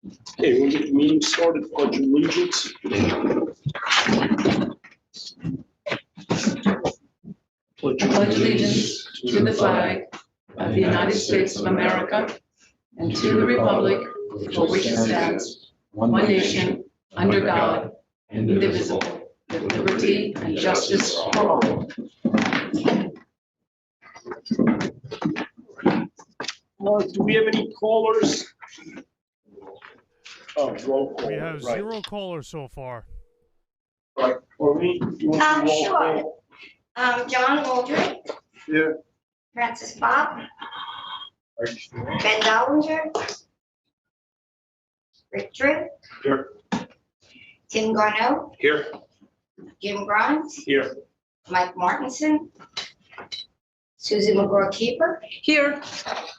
Okay, we'll get the meeting started. Pledge of allegiance. Pledge allegiance to the flag of the United States of America and to the republic for which it stands, one nation, under God, indivisible, with liberty and justice for all. Do we have any callers? Oh, roll call. We have right. 0 callers so far. Right. Maureen, you want to roll Sure. call? John Waldron. Yeah. Francis Bob. Ben Dollinger. Rick Drew. Here. Tim Garneau. Here. Jim Grimes. Here. Mike Martinson. Susie McGraw Keeper. Here.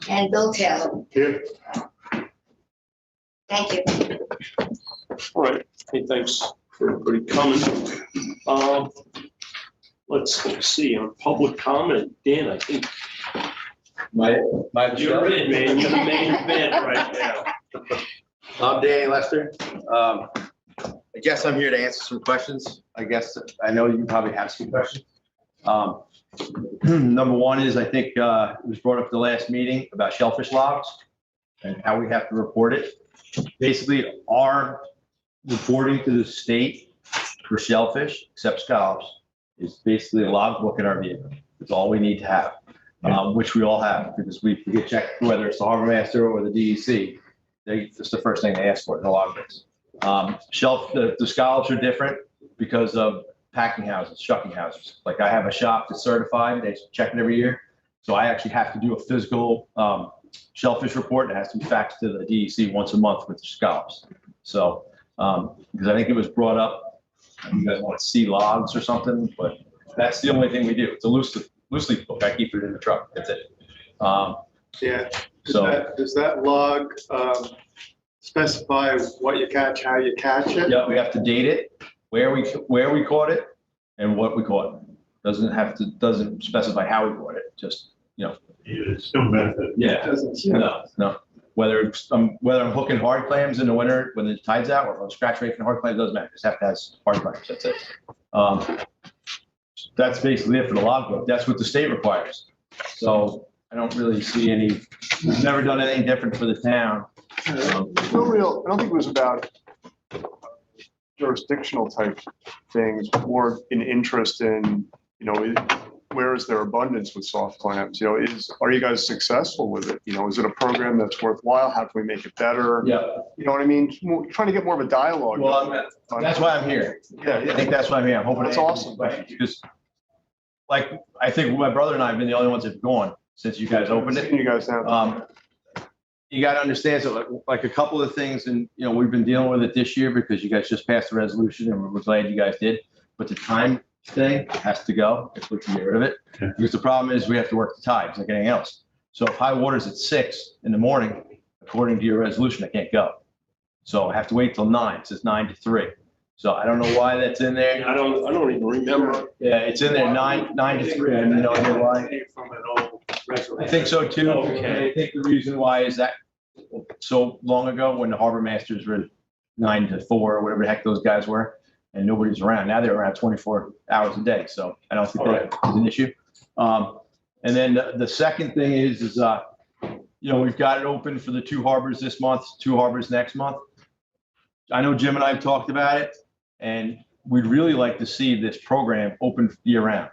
And Bill Taylor. Here. Thank you. All right. Hey, thanks for everybody coming. Let's see, on public comment, Dan, I think My you're in, man. You're the main event right now. I'm Danny Lester. I guess I'm here to answer some questions. I know you probably have some questions. Number one is, I think it was brought up at the last meeting about shellfish logs and how we have to report it. Basically, our reporting to the state for shellfish, except scallops, is basically a logbook in our vehicle. It's all we need to have, which we all have, because we get checked, whether it's the harbor master or the DEC. That's the first thing they ask for, the logbooks. The scallops are different because of packing houses, shucking houses. Like I have a shop that's certified, they check it every year. So I actually have to do a physical shellfish report. It has to be faxed to the DEC once a month with the scallops. So, because I think it was brought up, you guys want to see logs or something, but that's the only thing we do. It's a loose leaf book. I keep it in the truck. That's it. Yeah. So Does that log specify what you catch, how you catch it? yeah, we have to date it, where we caught it, and what we caught. Doesn't specify how we caught it. Just It's no benefit. yeah. Doesn't. No. Whether I'm hooking hard clams in the winter when the tide's out, or if I'm scratch raking hard clams, doesn't matter. Just have to have hard clams. That's it. That's basically it for the logbook. That's what the state requires. So I don't really see any. We've never done anything different for the town. I don't think it was about jurisdictional type things, more an interest in, where is there abundance with soft clams? Are you guys successful with it? Is it a program that's worthwhile? How can we make it better? Yeah. You know what I mean? Trying to get more of a dialogue. Well, that's why I'm here. I think that's why I'm here. I'm hoping That's to awesome. Because, like, I think my brother and I have been the only ones that have gone since you guys opened it. You guys have. You got to understand, so like a couple of things, and we've been dealing with it this year because you guys just passed the resolution, and we're glad you guys did. But the time thing has to go if we can get rid of it, because the problem is we have to work the tides like anything else. So if high water's at 6 in the morning, according to your resolution, I can't go. So I have to wait till 9. It says 9 to 3. So I don't know why that's in there. I don't even remember. Yeah, it's in there 9 to 3. I don't know why. From an old I think so too. Okay. I think the reason why is that so long ago when the harbor masters were 9 to 4 or whatever the heck those guys were, and nobody's around. Now they're around 24 hours a day. So I don't think that is an issue. And then the second thing is we've got it open for the 2 harbors this month, 2 harbors next month. I know Jim and I have talked about it, and we'd really like to see this program open year round.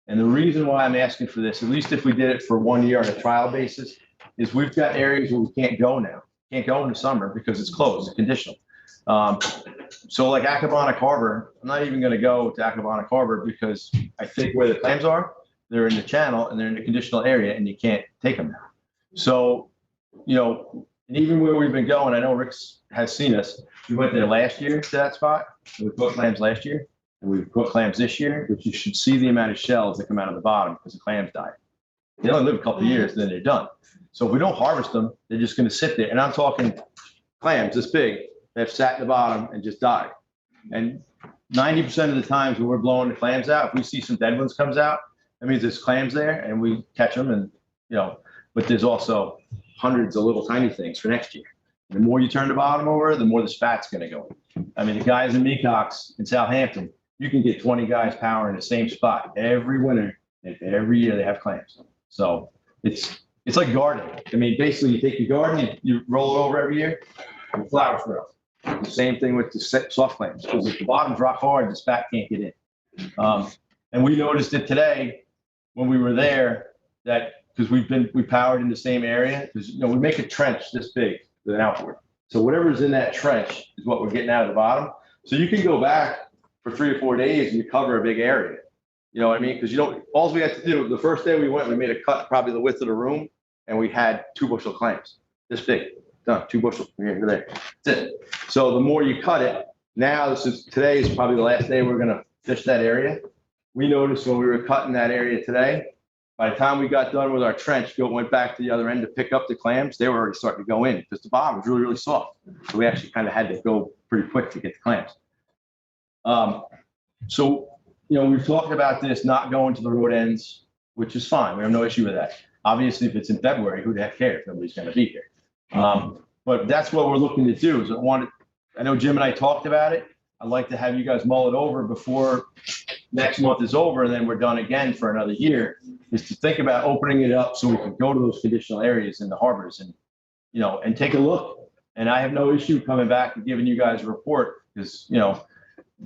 And the reason why I'm asking for this, at least if we did it for 1 year on a trial basis, is we've got areas where we can't go now. Can't go in the summer because it's closed, it's conditional. So like Accabonac Harbor, I'm not even going to go to Accabonac Harbor because I think where the clams are, they're in the channel and they're in the conditional area and you can't take them now. So, and even where we've been going, I know Rick has seen us. We went there last year to that spot. We caught clams last year. And we've caught clams this year, but you should see the amount of shells that come out of the bottom because the clams die. They only live a couple of years, and then they're done. So if we don't harvest them, they're just going to sit there. And I'm talking clams this big that have sat in the bottom and just died. And 90% of the times when we're blowing the clams out, if we see some dead ones comes out, that means there's clams there, and we catch them. And but there's also hundreds of little tiny things for next year. The more you turn the bottom over, the more the spat's gonna go in. I mean, the guys in Mecox in Southampton, you can get 20 guys powering the same spot every winter, and every year they have clams. So it's like gardening. I mean, basically you take your garden, you roll it over every year, and flowers grow. The same thing with the soft clams, because if the bottom's rock hard, the spat can't get in. And we noticed it today when we were there, that because we powered in the same area, because we make a trench this big with an outboard. So whatever's in that trench is what we're getting out of the bottom. So you can go back for 3 or 4 days and you cover a big area. You know what I mean? Because all we had to do, the first day we went, we made a cut probably the width of the room, and we had 2 bushel clams, this big, done, 2 bushel from here to there. That's it. So the more you cut it, now today is probably the last day we're gonna fish that area. We noticed when we were cutting that area today, by the time we got done with our trench, went back to the other end to pick up the clams, they were already starting to go in because the bottom was really, really soft. So we actually kind of had to go pretty quick to get the clams. So, we've talked about this not going to the road ends, which is fine. We have no issue with that. Obviously, if it's in February, who the heck cares? Nobody's going to be here. But that's what we're looking to do. Is I know Jim and I talked about it. I'd like to have you guys mull it over before next month is over, and then we're done again for another year, is to think about opening it up so we can go to those conditional areas in the harbors and take a look. And I have no issue coming back and giving you guys a report, because,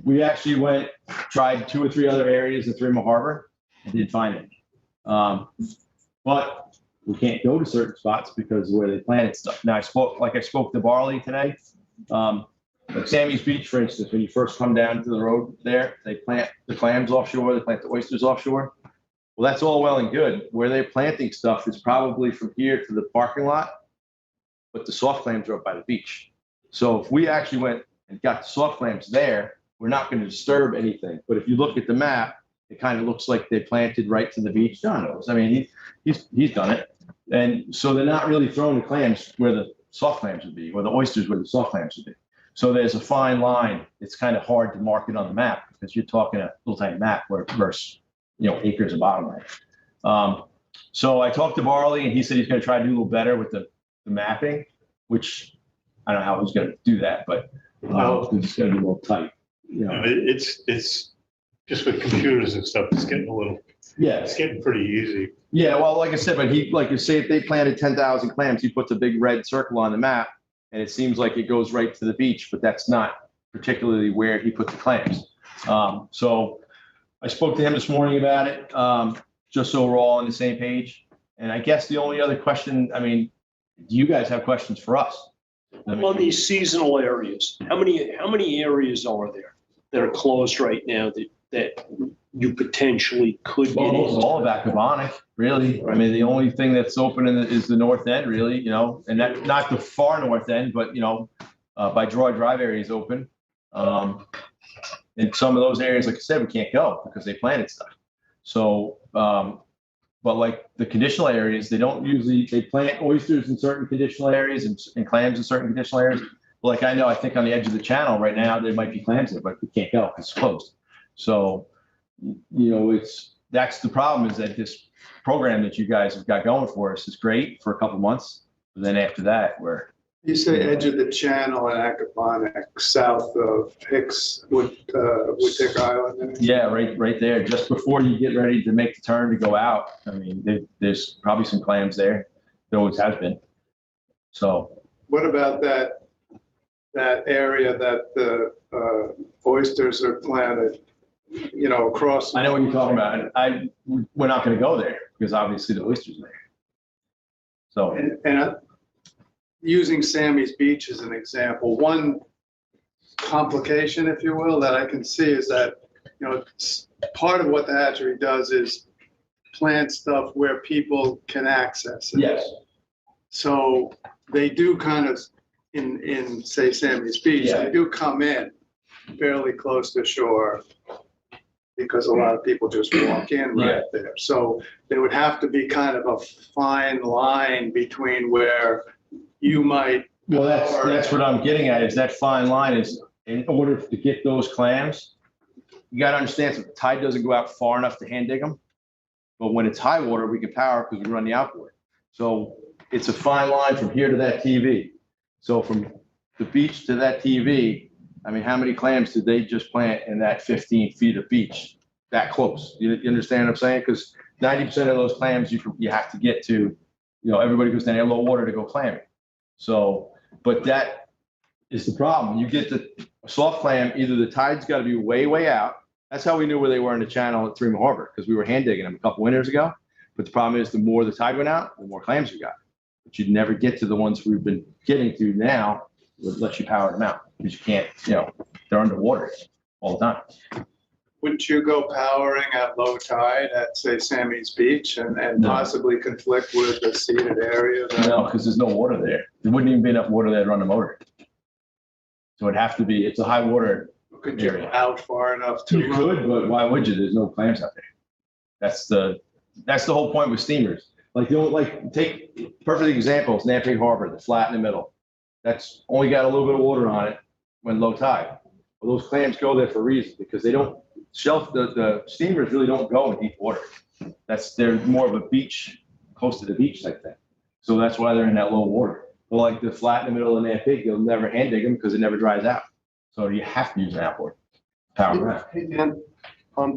we actually tried 2 or 3 other areas in 3 Mile Harbor and didn't find it. But we can't go to certain spots because of where they planted stuff. Now I spoke to Barley today. Like Sammy's Beach, for instance, when you first come down to the road there, they plant the clams offshore, they plant the oysters offshore. Well, that's all well and good. Where they're planting stuff is probably from here to the parking lot, but the soft clams are up by the beach. So if we actually went and got the soft clams there, we're not going to disturb anything. But if you look at the map, it kind of looks like they planted right to the beach. John knows. I mean, he's done it. And so they're not really throwing the clams where the soft clams would be, or the oysters where the soft clams would be. So there's a fine line. It's kind of hard to mark it on the map because you're talking a little tiny map versus, acres of bottomland. So I talked to Barley, and he said he's going to try to do a little better with the mapping, which I don't know how he's going to do that, but it's going to be a little tight. It's just with computers and stuff, it's getting pretty easy. Yeah, well, like I said, but like you say, if they planted 10,000 clams, he puts a big red circle on the map, and it seems like it goes right to the beach, but that's not particularly where he put the clams. So I spoke to him this morning about it, just so we're all on the same page. And I guess the only other question, do you guys have questions for us? On these seasonal areas, how many areas are there that are closed right now that you potentially could get Well, into? all of Acabonic, really. I mean, the only thing that's open is the north end, really, and that, not the far north end, but, by Draw Drive area is open. And some of those areas, like I said, we can't go because they planted stuff. So, but like the conditional areas, they plant oysters in certain conditional areas and clams in certain conditional areas. Like I think on the edge of the channel right now, there might be clams there, but we can't go because it's closed. So, that's the problem, is that this program that you guys have got going for us is great for a couple months. But then after that, You say edge of the channel in Acaponic, south of Hicks, Woodtick Island? yeah, right there, just before you get ready to make the turn to go out. I mean, there's probably some clams there. There always has been. So. What about that area that the oysters are planted, across? I know what you're talking about. We're not going to go there because obviously the oysters are there. So. And using Sammy's Beach as an example, one complication, if you will, that I can see is that, part of what the hatchery does is plant stuff where people can access it. Yes. So they do kind of, in say Sammy's Beach, Yeah. they do come in fairly close to shore because a lot of people just walk in right there. So there would have to be kind of a fine line between where you might. Well, that's what I'm getting at, is that fine line is, in order to get those clams, you got to understand that the tide doesn't go out far enough to hand dig them. But when it's high water, we can power because we run the outboard. So it's a fine line from here to that TV. So from the beach to that TV, I mean, how many clams did they just plant in that 15 feet of beach? That close. You understand what I'm saying? Because 90% of those clams you have to get to, everybody goes down there low water to go clamming. So, but that is the problem. You get the soft clam, either the tide's got to be way, way out. That's how we knew where they were in the channel at Three Mile Harbor, because we were hand digging them a couple winters ago. But the problem is, the more the tide went out, the more clams you got. But you'd never get to the ones we've been getting to now. Would let you power them out, because you can't, they're underwater all the time. Wouldn't you go powering at low tide at, say, Sammy's Beach and No. possibly conflict with the seeded area? No, because there's no water there. There wouldn't even be enough water there to run the motor. So it'd have to be, it's a high water. Could you area. out far enough to? You could, but why would you? There's no clams out there. That's the whole point with steamers. Like, take perfect examples, Namping Harbor, the flat in the middle. That's only got a little bit of water on it when low tide. Well, those clams go there for a reason, because they don't the steamers really don't go in deep water. They're more of a beach, close to the beach type thing. So that's why they're in that low water. But like the flat in the middle of Namping, you'll never hand dig them because it never dries out. So you have to use an outboard power ground. Hey, Dan,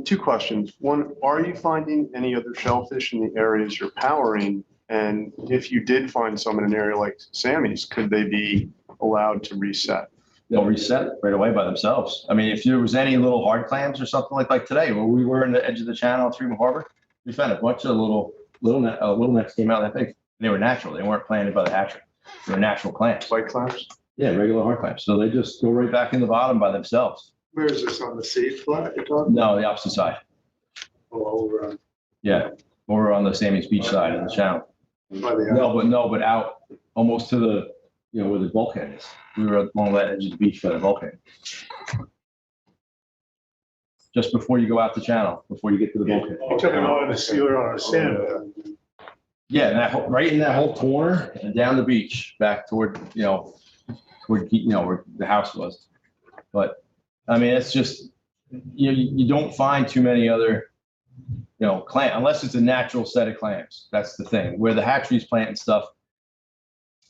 two questions. One, are you finding any other shellfish in the areas you're powering? And if you did find some in an area like Sammy's, could they be allowed to reset? They'll reset right away by themselves. I mean, if there was any little hard clams or something like today, where we were in the edge of the channel at Three Mile Harbor, we found a bunch of little necks came out that big. They were natural. They weren't planted by the hatchery. They were natural clams. White clams? Yeah, regular hard clams. So they just go right back in the bottom by themselves. Where is this, on the sea flat you're talking? No, the opposite side. All over Yeah, or on the Sammy's Beach side of the channel. by the. No, but out almost to the, where the bulkhead is. We were along that edge of the beach by the bulkhead. Just before you go out the channel, before you get to the bulkhead. You took it on the sea or on a sand. Yeah, and right in that whole corner and down the beach, back toward, where the house was. But I mean, it's just, you don't find too many other, clam, unless it's a natural set of clams. That's the thing, where the hatcheries planting stuff.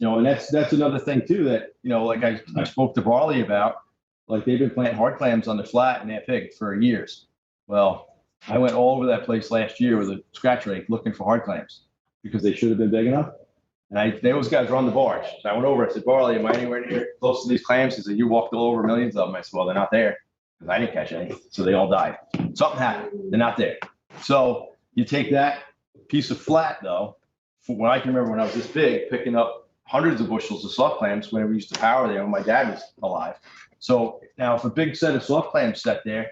And that's another thing too, that, like I spoke to Barley about, like they've been planting hard clams on the flat in Namping for years. Well, I went all over that place last year with a scratch rake looking for hard clams because they should have been big enough. And those guys were on the barge. So I went over, I said, Barley, am I anywhere near close to these clams? He said, you walked all over millions of them. I said, well, they're not there, because I didn't catch any. So they all died. Something happened. They're not there. So you take that piece of flat, though, from what I can remember when I was this big, picking up hundreds of bushels of soft clams when we used to power there when my dad was alive. So now if a big set of soft clams sat there,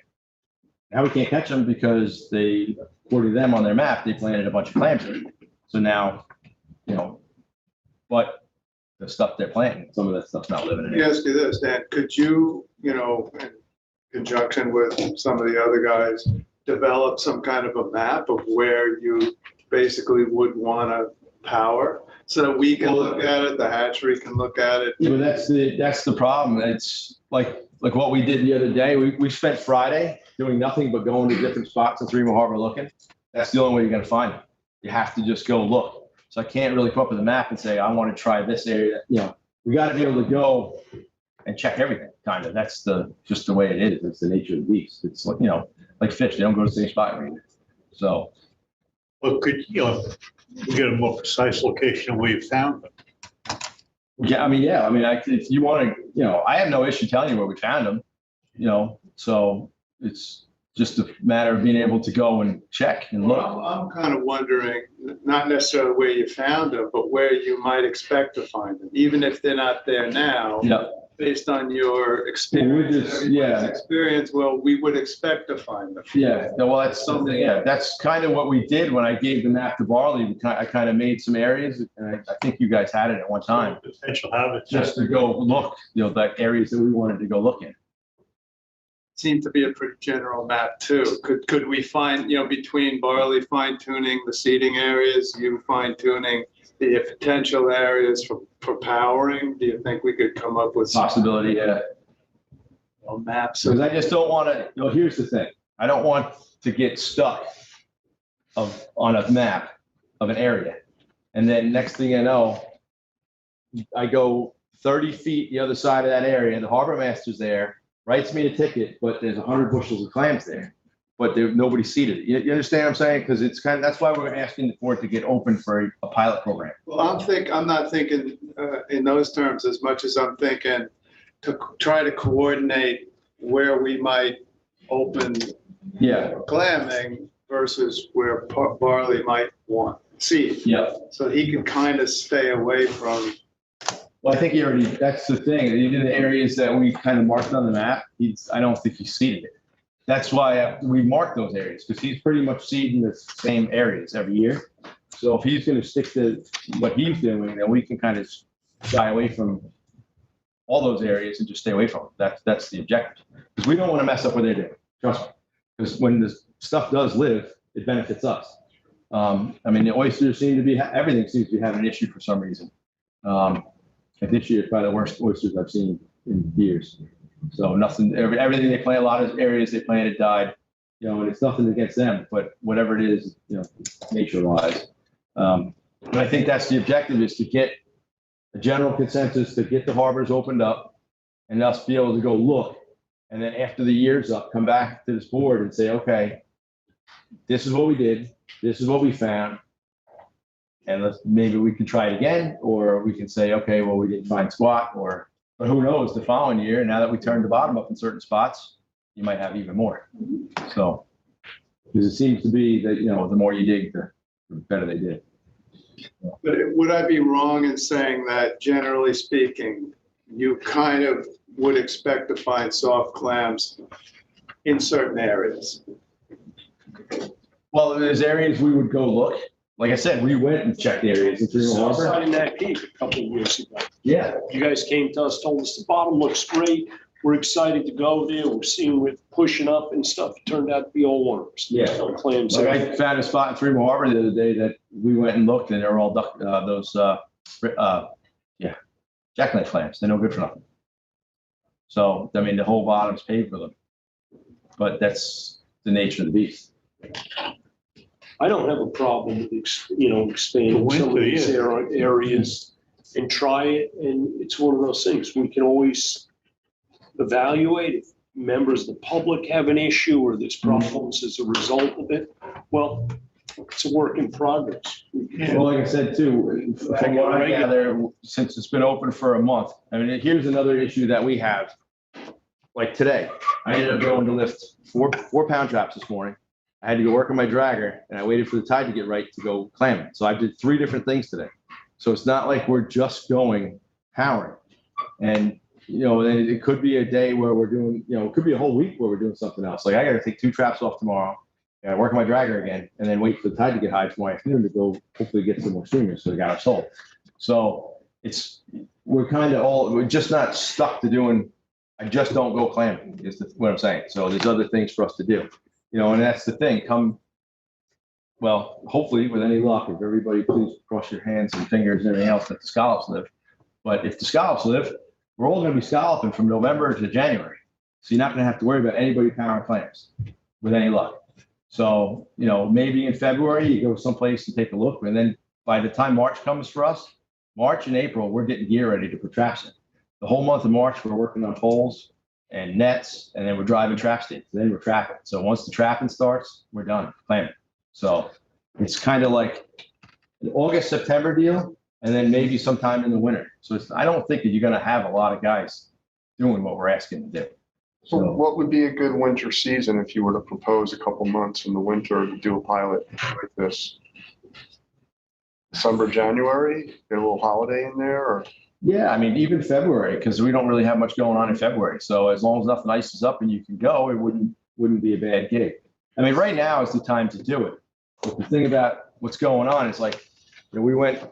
now we can't catch them because they, according to them on their map, they planted a bunch of clams in. So now, but the stuff they're planting, some of that stuff's not living in Let me it. ask you this, Dan, could you, in conjunction with some of the other guys, develop some kind of a map of where you basically would want to power, so that we can look at it, the hatchery can look at it? Yeah, but that's the problem. It's like what we did the other day. We spent Friday doing nothing but going to different spots in Three Mile Harbor looking. That's the only way you're gonna find it. You have to just go look. So I can't really come up with a map and say, I want to try this area. We got to be able to go and check everything, kind of. That's just the way it is. It's the nature of the beast. It's like, like fish, they don't go to the same spot every year. So. Well, could, we get a more precise location where you found them? Yeah, if you want to, I have no issue telling you where we found them, so it's just a matter of being able to go and check and look. I'm kind of wondering, not necessarily where you found them, but where you might expect to find them, even if they're not there now. Yeah. Based on your experience, well, we would expect to find them. Yeah, well, that's something, that's kind of what we did when I gave the map to Barley. I kind of made some areas, and I think you guys had it at one time, Potential habitat. just to go look, the areas that we wanted to go look in. Seemed to be a pretty general map too. Could we find, between Barley fine tuning the seating areas, you fine tuning the potential areas for powering, do you think we could come up with some Possibility, yeah. maps? Because I just don't want to, here's the thing. I don't want to get stuck on a map of an area. And then next thing I know, I go 30 feet the other side of that area, and the harbor master's there, writes me a ticket, but there's 100 bushels of clams there, but nobody seeded it. You understand what I'm saying? Because it's kind of, that's why we're asking for it to get open for a pilot program. Well, I'm not thinking in those terms as much as I'm thinking to try to coordinate where we might open Yeah. clamming versus where Barley might want seed. Yeah. So he can kind of stay away from. Well, I think he already, that's the thing. Even the areas that we kind of marked on the map, I don't think he seeded it. That's why we marked those areas, because he's pretty much seeding the same areas every year. So if he's going to stick to what he's doing, then we can kind of shy away from all those areas and just stay away from them. That's the objective. Because we don't want to mess up what they're doing. Trust me. Because when this stuff does live, it benefits us. I mean, the oysters seem to be, everything seems to be having an issue for some reason. And this year, it's probably the worst oysters I've seen in years. So nothing, everything they plant, a lot of areas they planted died, you know, and it's nothing against them, but whatever it is, you know, nature-wise. But I think that's the objective, is to get a general consensus, to get the harbors opened up and us be able to go look. And then after the year's up, come back to this board and say, okay, this is what we did. This is what we found. And maybe we can try it again, or we can say, okay, well, we didn't find squat, but who knows, the following year, now that we turned the bottom up in certain spots, you might have even more. So, because it seems to be that, you know, the more you dig, the better they did. But would I be wrong in saying that, generally speaking, you kind of would expect to find soft clams in certain areas? Well, there's areas we would go look. Like I said, we went and checked areas in Three Mile Harbor. Outside in that peak a couple of years ago. Yeah. You guys came to us, told us the bottom looks great. We're excited to go there. We're seeing it pushing up and stuff. It turned out to be all worms. Yeah. There's no clams Like there. I found a spot in Three Mile Harbor the other day that we went and looked, and they were all jackknife clams. They're no good for nothing. So, I mean, the whole bottom's paved for them. But that's the nature of the beast. I don't have a problem with, expanding some of these areas and try it. And it's one of those things, we can always evaluate if members of the public have an issue or there's problems as a result of it. Well, it's a work in progress. Well, like I said, too, from what I gather, since it's been open for a month, I mean, here's another issue that we have. Like today, I ended up going to lift four pound traps this morning. I had to go work on my dragger, and I waited for the tide to get right to go clamming. So I did 3 different things today. So it's not like we're just going powering. And, then it could be a day where we're doing, it could be a whole week where we're doing something else. Like I got to take 2 traps off tomorrow, and I work on my dragger again, and then wait for the tide to get high tomorrow afternoon to go hopefully get some more streamers so we got our sold. So we're just not stuck to doing, I just don't go clamming is what I'm saying. So there's other things for us to do. And that's the thing. Hopefully with any luck, if everybody please cross your hands and fingers and everything else, that the scallops live. But if the scallops live, we're all going to be scalloping from November to January. So you're not going to have to worry about anybody powering clams with any luck. So, maybe in February you go someplace and take a look. And then by the time March comes for us, March and April, we're getting gear ready to put traps in. The whole month of March, we're working on poles and nets, and then we're driving trap stations. Then we're trapping. So once the trapping starts, we're done clamming. So it's kind of like an August, September deal, and then maybe sometime in the winter. So I don't think that you're going to have a lot of guys doing what we're asking to do. So what would be a good winter season if you were to propose a couple months in the winter to do a pilot like this? December, January, get a little holiday in there, or? Yeah, I mean, even February, because we don't really have much going on in February. So as long as nothing ices up and you can go, it wouldn't be a bad gig. I mean, right now is the time to do it. But the thing about what's going on is like, we went,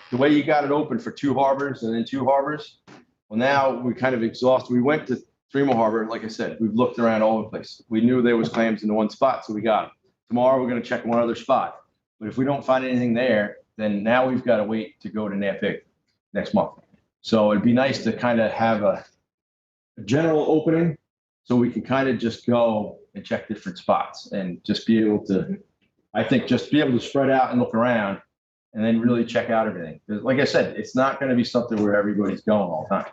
the way you got it open for 2 harbors and then 2 harbors. Well, now we kind of exhausted. We went to Three Mile Harbor. Like I said, we've looked around all over the place. We knew there was clams in the one spot, so we got them. Tomorrow, we're going to check one other spot. But if we don't find anything there, then now we've got to wait to go to Napig next month. So it'd be nice to kind of have a general opening so we can kind of just go and check different spots and just be able to, I think, just be able to spread out and look around and then really check out everything. 'Cause like I said, it's not gonna be something where everybody's going all the time.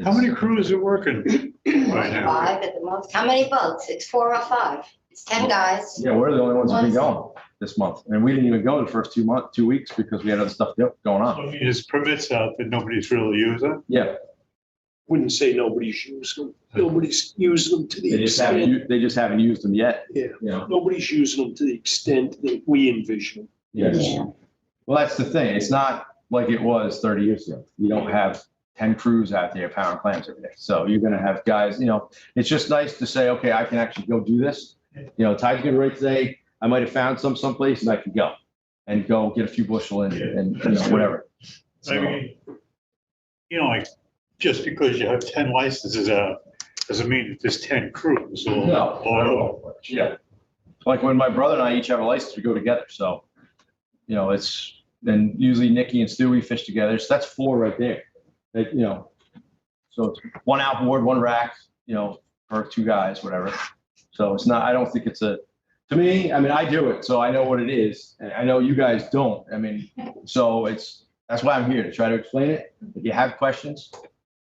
How many crews are working right now? 5 at the most. How many boats? It's 4 or 5. It's 10 guys. Yeah, we're the only ones that have been going this month. And we didn't even go the first 2 weeks because we had other stuff going on. I mean, there's permits out that nobody's really using. Yeah, Wouldn't say nobody's using them. Nobody's using them to the extent, they just haven't used them yet. Yeah. You know? nobody's using them to the extent that we envision. Yes. Yeah. Well, that's the thing. It's not like it was 30 years ago. You don't have 10 crews out there pounding clams every day. So you're going to have guys, it's just nice to say, okay, I can actually go do this. Tide's good right today. I might have found someplace and I can go get a few bushel in and whatever. I mean, like, just because you have 10 licenses out, doesn't mean that there's 10 crews or. No. Yeah. Like when my brother and I each have a license, we go together. So, it's, then usually Nikki and Stewie fish together. So that's 4 right there. So it's 1 outboard, 1 rack, per 2 guys, whatever. So it's not, I don't think to me, I mean, I do it, so I know what it is. And I know you guys don't. I mean, so that's why I'm here, to try to explain it. If you have questions,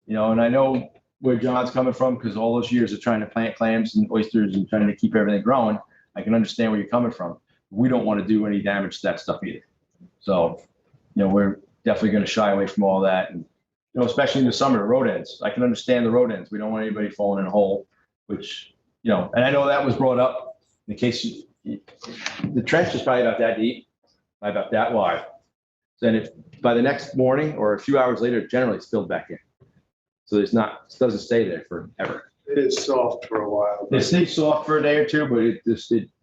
and I know where John's coming from, because all those years of trying to plant clams and oysters and trying to keep everything growing, I can understand where you're coming from. We don't want to do any damage to that stuff either. So, we're definitely going to shy away from all that. And, especially in the summer, the road ends. I can understand the road ends. We don't want anybody falling in a hole, which, and I know that was brought up in case the trench is probably about that deep, about that wide. Then if by the next morning or a few hours later, generally it's filled back in. So it doesn't stay there forever. It is soft for a while. It stays soft for a day or two,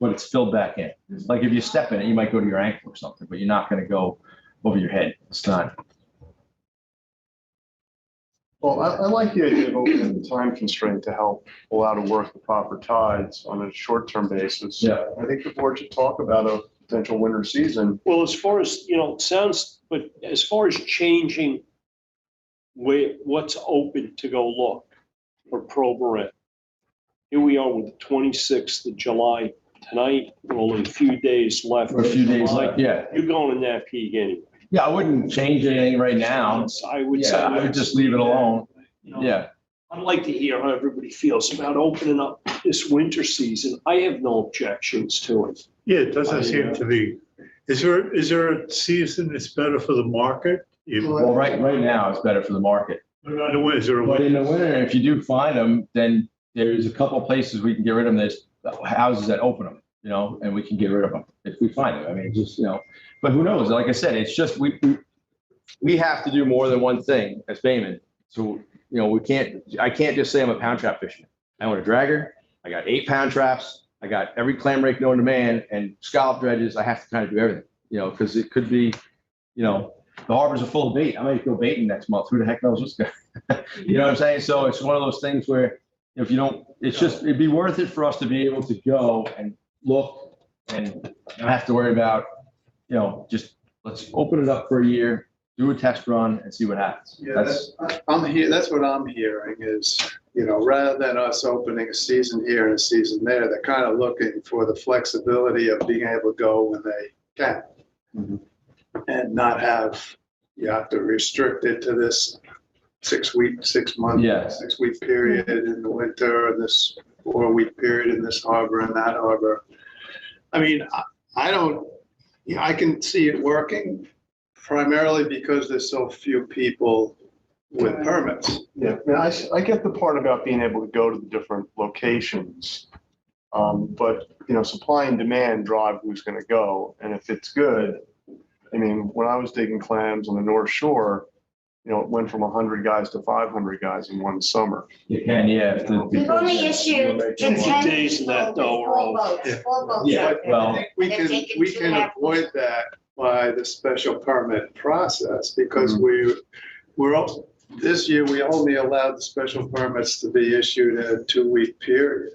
but it's filled back in. Like if you step in it, you might go to your ankle or something, but you're not going to go over your head. It's not. Well, I like the idea of opening the time constraint to help allow to work the proper tides on a short-term basis. Yeah. I think the board should talk about a potential winter season. Well, as far as, it sounds, but as far as changing what's open to go look for Proberent, here we are with the 26th of July tonight, only a few days left. For a few days left, yeah. You're going to Napeague anyway. Yeah, I wouldn't change anything right now. I would say. I would just leave it alone. Yeah. I'd like to hear how everybody feels about opening up this winter season. I have no objections to it. Yeah, it doesn't seem to be. Is there a season that's better for the market? Well, right now it's better for the market. Is there a But in the winter, if you do find them, then there's a couple of places we can get rid of them. There's houses that open them, and we can get rid of them if we find them. I mean, just, but who knows? Like I said, it's just, we have to do more than one thing as Bayman. So, I can't just say I'm a pound trap fisherman. I own a dragger. I got 8 pound traps. I got every clam rake known to man and scallop dredges. I have to kind of do everything, because it could be, the harbors are full of bait. I might go baiting next month. Who the heck knows what's going to, you know what I'm saying? So it's one of those things where if you don't, it'd be worth it for us to be able to go and look and not have to worry about, just let's open it up for a year, do a test run and see what happens. Yeah, that's what I'm hearing is, rather than us opening a season here and a season there, they're kind of looking for the flexibility of being able to go when they can. Mm-hmm. And not you have to restrict it to this 6 week, 6 month, Yeah. 6 week period in the winter and this 4 week period in this harbor and that harbor. I mean, I can see it working primarily because there's so few people with permits. Yeah, I get the part about being able to go to the different locations. But, supply and demand drive who's going to go. And if it's good, I mean, when I was digging clams on the North Shore, it went from 100 guys to 500 guys in one summer. You can, yeah. We've only issued to 10 days of that, though, are all- 4 boats, 4 boats. Yeah, out there. well- I think we They're taking we 2 can half avoid that by the special permit process because this year, we only allowed the special permits to be issued in a 2 week period.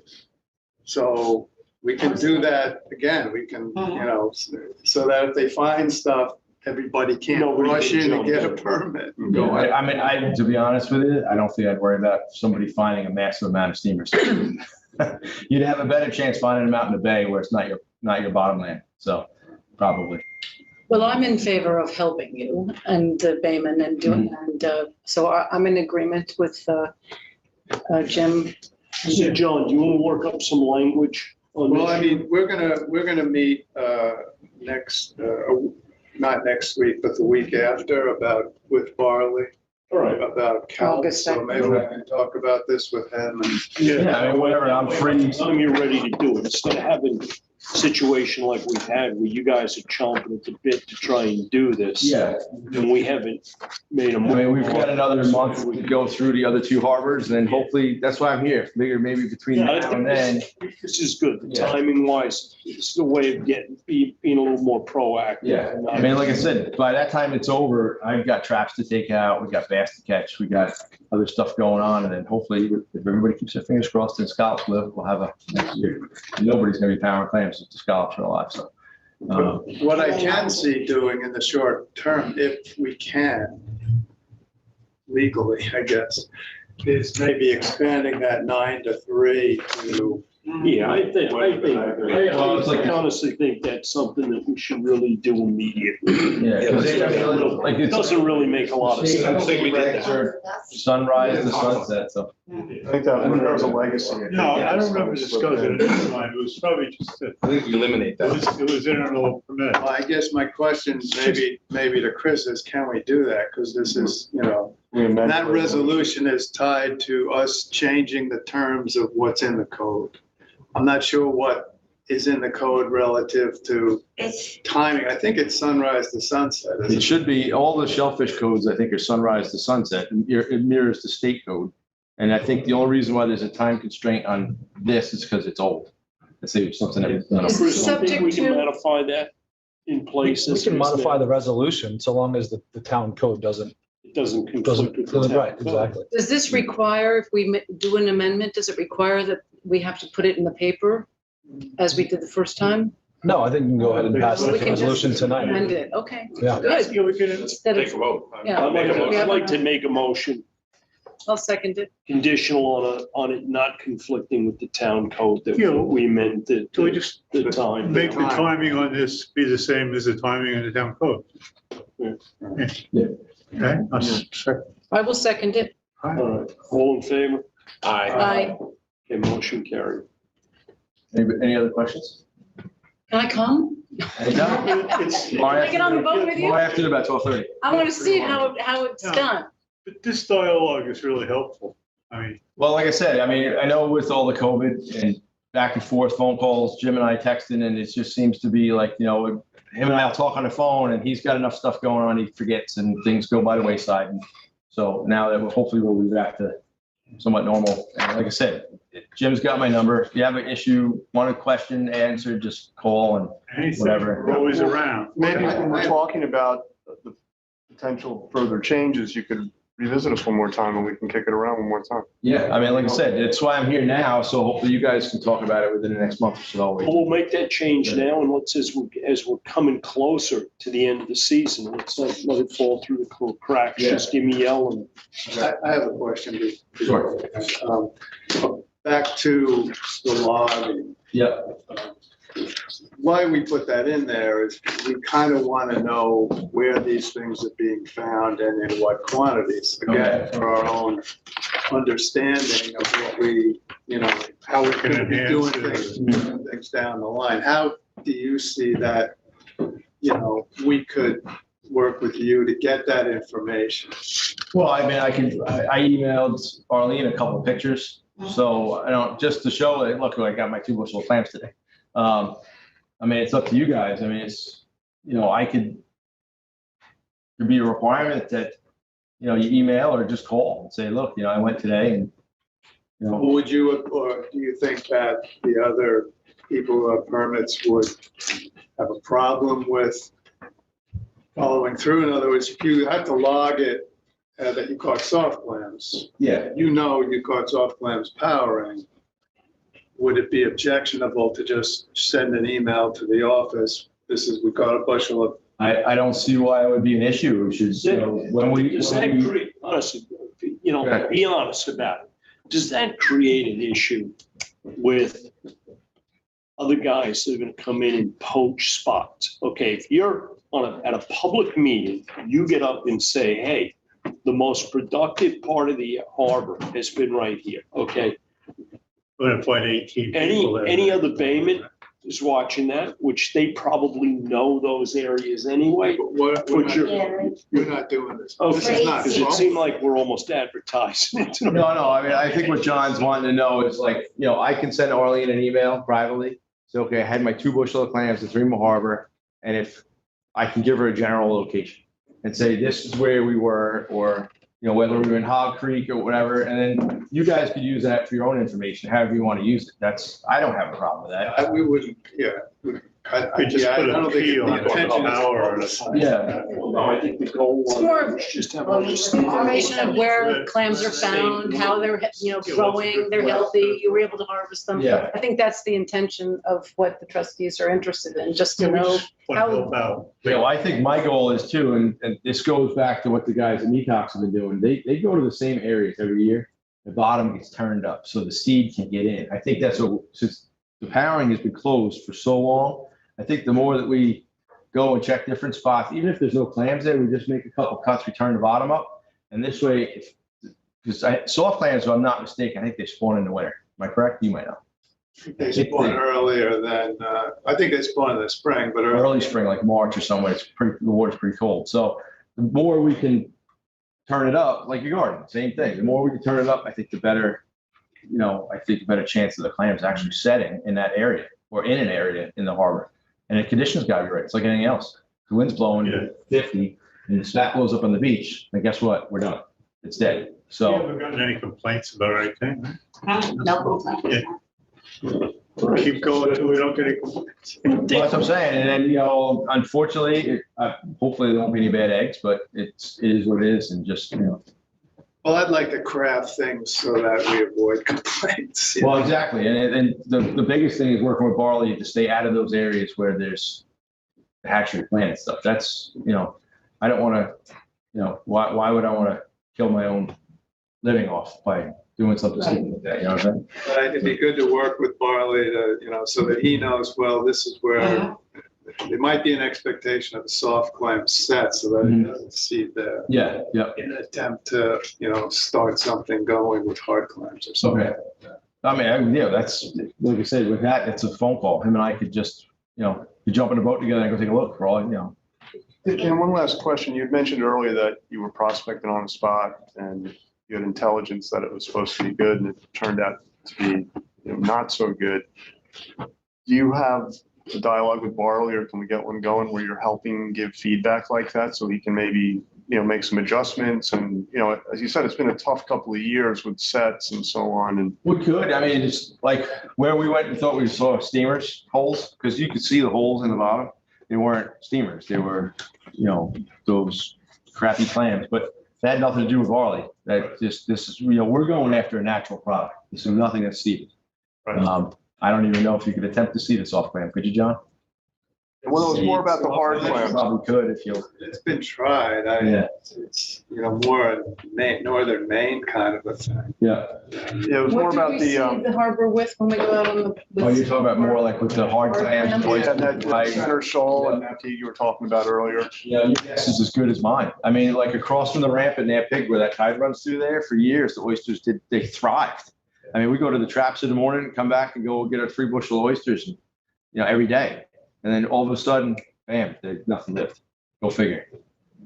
So we can do that again. We can, so that if they find stuff, everybody can't Nobody rush can in and jump get a in. permit. To be honest with you, I don't think I'd worry about somebody finding a massive amount of steamers. You'd have a better chance finding them out in the bay where it's not your bottom land. So probably. Well, I'm in favor of helping you and Bayman and doing, and so I'm in agreement with Jim. So John, do you want to work up some language on Well, I this? mean, we're gonna meet next, not next week, but the week after with Barley All right. about Cal. August So maybe we can talk about this with him and. Yeah, I mean, whatever, I'm free. Anytime you're ready to do it, instead of having a situation like we've had where you guys are chomping at the bit to try and do this. Yeah, And we haven't made a I move. mean, we've got another month to go through the other two harbors, and then hopefully, that's why I'm here. Figure maybe between Yeah, now I and think then. this is good, Yeah. timing wise, it's the way of being a little more proactive. Yeah, I mean, like I said, by that time it's over, I've got traps to take out, we got bass to catch, we got other stuff going on, and then hopefully, if everybody keeps their fingers crossed and scallops live, we'll have a next year. Nobody's gonna be powering clams if the scallops are alive, so. What I can see doing in the short term, if we can, legally, I guess, is maybe expanding that 9 to 3 to. Yeah, I honestly think that's something that we should really do immediately. Yeah, 'cause like It it's doesn't really make a lot of sense. sunrise to sunset, so. I think that was a legacy. No, I don't remember discussing it at the time. It was probably just that I think you eliminate that. it was interval permit. Well, I guess my question maybe to Chris is, can we do that? Because this is, that resolution is tied to us changing the terms of what's in the code. I'm not sure what is in the code relative to It's, timing. I think it's sunrise to sunset. isn't It should be, all the shellfish codes, I think, are sunrise to sunset, and it mirrors the state code. And I think the only reason why there's a time constraint on this is because it's old. Let's say it's something that was done. Is Chris, I think we subject can to- modify that in places. We can modify the resolution so long as the town code doesn't, It doesn't conflict with the town right, code. exactly. Does this require, if we do an amendment, does it require that we have to put it in the paper as we did the first time? No, I think you can go ahead and pass So the we can just resolution tonight. amend it, okay. Yeah. Good. Yeah, we could, Instead Take of, a vote. Yeah. I'd like to make a motion I'll second it. conditional on it not conflicting with the town code that Yeah. we meant the can we just time. make the timing on this be the same as the timing in the town code? Yeah. Okay, I'll second. I will second it. All right, all in favor? Aye. Aye. Okay, motion carried. Any other questions? Can I come? Anytime? Can I get on the boat with you? More after about 12:30. I want to see how it's Yeah. done. But this dialogue is really helpful. I mean, Well, like I said, I mean, I know with all the COVID and back and forth phone calls, Jim and I texting, and it just seems to be like, him and I'll talk on the phone, and he's got enough stuff going on, he forgets, and things go by the wayside. And so now that hopefully we'll be back to somewhat normal. And like I said, Jim's got my number. If you have an issue, want a question answered, just call and anything, Whatever. we're always around. Maybe when we're talking about the potential further changes, you could revisit us one more time and we can kick it around one more time. yeah, I mean, like I said, that's why I'm here now. So hopefully you guys can talk about it within the next month or so. We'll make that change now, and as we're coming closer to the end of the season, let's not let it fall through the cracks. Yeah. Just give me yell and I have a question. Sure. Back to the logging. Yeah, Why we put that in there is we kind of want to know where these things are being found and in what quantities. Again, for our own understanding of what we, how we're going to be doing things down the line. How do you see that, we could work with you to get that information? well, I mean, I emailed Arlene a couple of pictures. So I don't, just to show that, look, I got my 2 bushel of clams today. I mean, it's up to you guys. I mean, it's, there'd be a requirement that, you email or just call and say, look, I went today and, Would you, or do you think that the other people who have permits would have a problem with following through? In other words, if you have to log it that you caught soft clams, yeah. you caught soft clams powering, would it be objectionable to just send an email to the office? We caught a bushel of. I don't see why it would be an issue, which is, when we. Does that create, honestly, be honest about it. Does that create an issue with other guys that are gonna come in and poach spots. Okay, if you're at a public meeting, you get up and say, hey, the most productive part of the harbor has been right here, okay? We're gonna put 18 people there. Any other bayman is watching that, which they probably know those areas anyway. But we're not doing this. This Okay, is not. because it seemed like we're almost advertising it. No, I mean, I think what John's wanting to know is like, I can send Arlene an email privately. Say, okay, I had my 2 bushel of clams at Three Mile Harbor, and if I can give her a general location and say, this is where we were, or, whether we were in Hog Creek or whatever, and then you guys could use that for your own information, however you want to use it. I don't have a problem with that. We wouldn't, yeah. We just I put don't a think P on the intention an is. hour or something. Yeah. No, I think the goal It's more was just have information of where clams are found, how they're, growing, they're healthy, you were able to harvest them. Yeah. I think that's the intention of what the trustees are interested in, just to know. What about? I think my goal is too, and this goes back to what the guys at Detox have been doing. They go to the same areas every year. The bottom gets turned up so the seed can get in. I think that's what, since the powering has been closed for so long, I think the more that we go and check different spots, even if there's no clams there, we just make a couple cuts, we turn the bottom up. And this way, because soft clams, if I'm not mistaken, I think they spawn in the winter. Am I correct? You might know. They spawn earlier than, I think they spawn in the spring, but Early spring, like March or somewhere, the water's pretty cold. So the more we can turn it up, like your garden, same thing. The more we can turn it up, I think the better, I think the better chance of the clams actually setting in that area or in an area in the harbor. And the conditions gotta be right. It's like anything else. The wind's blowing 50 and the spat blows up on the beach. And guess what? We're done. It's dead. You So haven't gotten any complaints about anything? No. Keep going until we don't get any complaints. that's what I'm saying. And then, unfortunately, hopefully there won't be any bad eggs, but it is what it is. And just, well, I'd like to craft things so that we avoid complaints. Well, exactly. And the biggest thing is working with barley to stay out of those areas where there's the hatchery plant and stuff. That's, I don't want to, why would I want to kill my own living off by doing something stupid like that? You know what I'm saying? But it'd be good to work with Barley to, so that he knows, well, this is where there might be an expectation of a soft clam set so that he doesn't see the. Yeah. In an attempt to, start something going with hard clams or something. Okay. I mean, that's, like I said, with that, it's a phone call. Him and I could just, we jump in a boat together and go take a look for all, And one last question. You had mentioned earlier that you were prospecting on a spot and you had intelligence that it was supposed to be good and it turned out to be not so good. Do you have a dialogue with Barley, or can we get one going where you're helping give feedback like that so he can maybe, make some adjustments? And, as you said, it's been a tough couple of years with sets and so on. And we could, I mean, it's like where we went and thought we saw steamers holes, because you could see the holes in the bottom. They weren't steamers. They were, those crappy clams, but that had nothing to do with barley. That this is, we're going after a natural product. This is nothing that's seeded. Right. I don't even know if you could attempt to seed a soft clam. Could you, John? well, it was more about the hard clams. Probably could if you. It's been tried. Yeah. It's, more northern Maine kind of a thing. Yeah. Yeah, it was more about What did we seed the harbor with when we go out on the? Oh, you're talking about more like with the hard clams. And that center shoal and that you were talking about earlier. Yeah, your guess is as good as mine. I mean, like across from the ramp at Nap Pig where that tide runs through there, for years, the oysters they thrived. I mean, we go to the traps in the morning, come back and go get our 3 bushel of oysters, every day. And then all of a sudden, bam, there's nothing left. Go figure.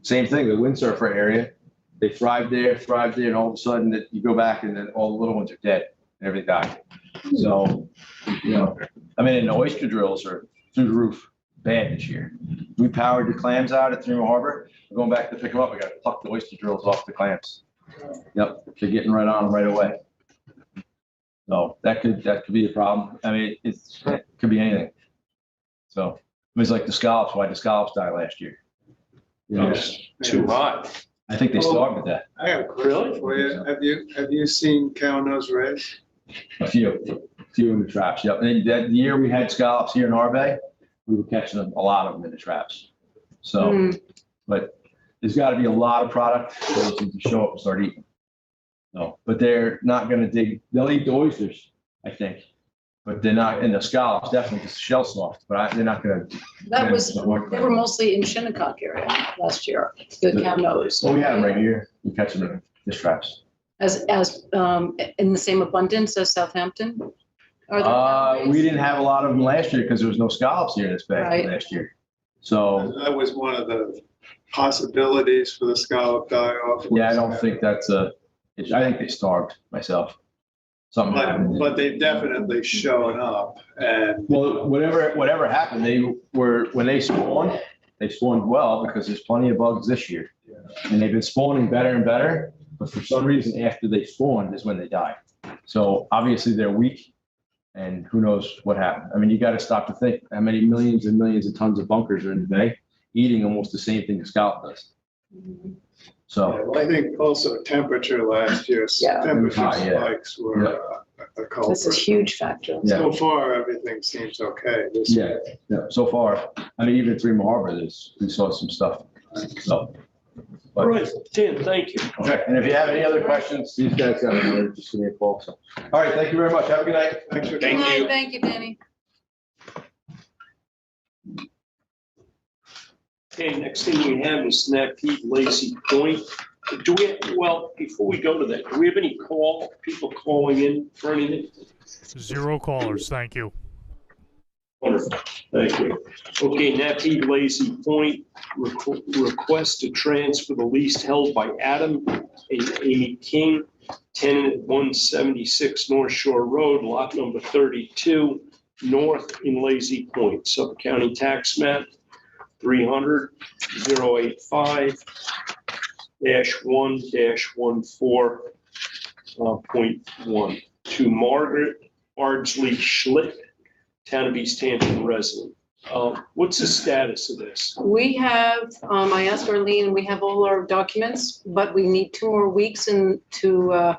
Same thing, the windsurfer area, they thrived there, and all of a sudden you go back and then all the little ones are dead and everything died. So, I mean, and the oyster drills are through the roof bad this year. We powered the clams out at Three Mile Harbor. We're going back to pick them up. We got to pluck the oyster drills off the clams. Yep, they're getting right on them right away. So that could be a problem. I mean, it could be anything. So it was like the scallops. Why did the scallops die last year? Too hot. I think they starved at that. I have a question for you. Have you seen cow nose rays? A few in the traps. Yep. And that year we had scallops here in our bay, we were catching a lot of them in the traps. So, but there's got to be a lot of product for those to show up and start eating. No, but they're not going to dig. They'll eat the oysters, I think. but they're not, in the scallops, definitely just shell soft, but they're not gonna. That was, they were mostly in Shinnecock area last year, the cavnos. Well, we had them right here. We catch them in fish traps. As, in the same abundance as Southampton? Are there nowadays? We didn't have a lot of them last year because there was no scallops here in this bay Right. last year. So, That was one of the possibilities for the scallop die-off. yeah, I don't think that's I think they starved myself. Something happened. But they've definitely shown up and. Well, whatever happened, when they spawned well because there's plenty of bugs this year. And they've been spawning better and better, but for some reason after they spawned is when they die. So obviously they're weak and who knows what happened. I mean, you got to stop to think how many millions and millions of tons of bunkers are in the bay eating almost the same thing a scallop does. So. Yeah, well, I think also temperature last year, Yeah. temperature High, yeah. spikes were a culprit. That's a huge factor. Yeah. So far, everything seems okay this year. Yeah, so far, I mean, even Three Mile Harbor, we saw some stuff. So. All right, Dan, thank you. Okay, and if you have any other questions, these guys got a number, just give me a call. So, all right, thank you very much. Have a good night. Thanks for Good night. Thank you, Danny. Okay, next thing we have is Snap Heat Lazy Point. Well, before we go to that, do we have any people calling in for anything? 0 callers, thank you. Wonderful, thank you. Okay, Napeed Lazy Point, request to transfer the lease held by Adam and Amy King, tenant at 176 North Shore Road, lot number 32, north in Lazy Point, Suffolk County Tax Map 300-085-1-14.1 to Margaret Ardsley Schlick, Town of East Hampton resident. What's the status of this? We have, I asked Arlene, we have all our documents, but we need 2 more weeks to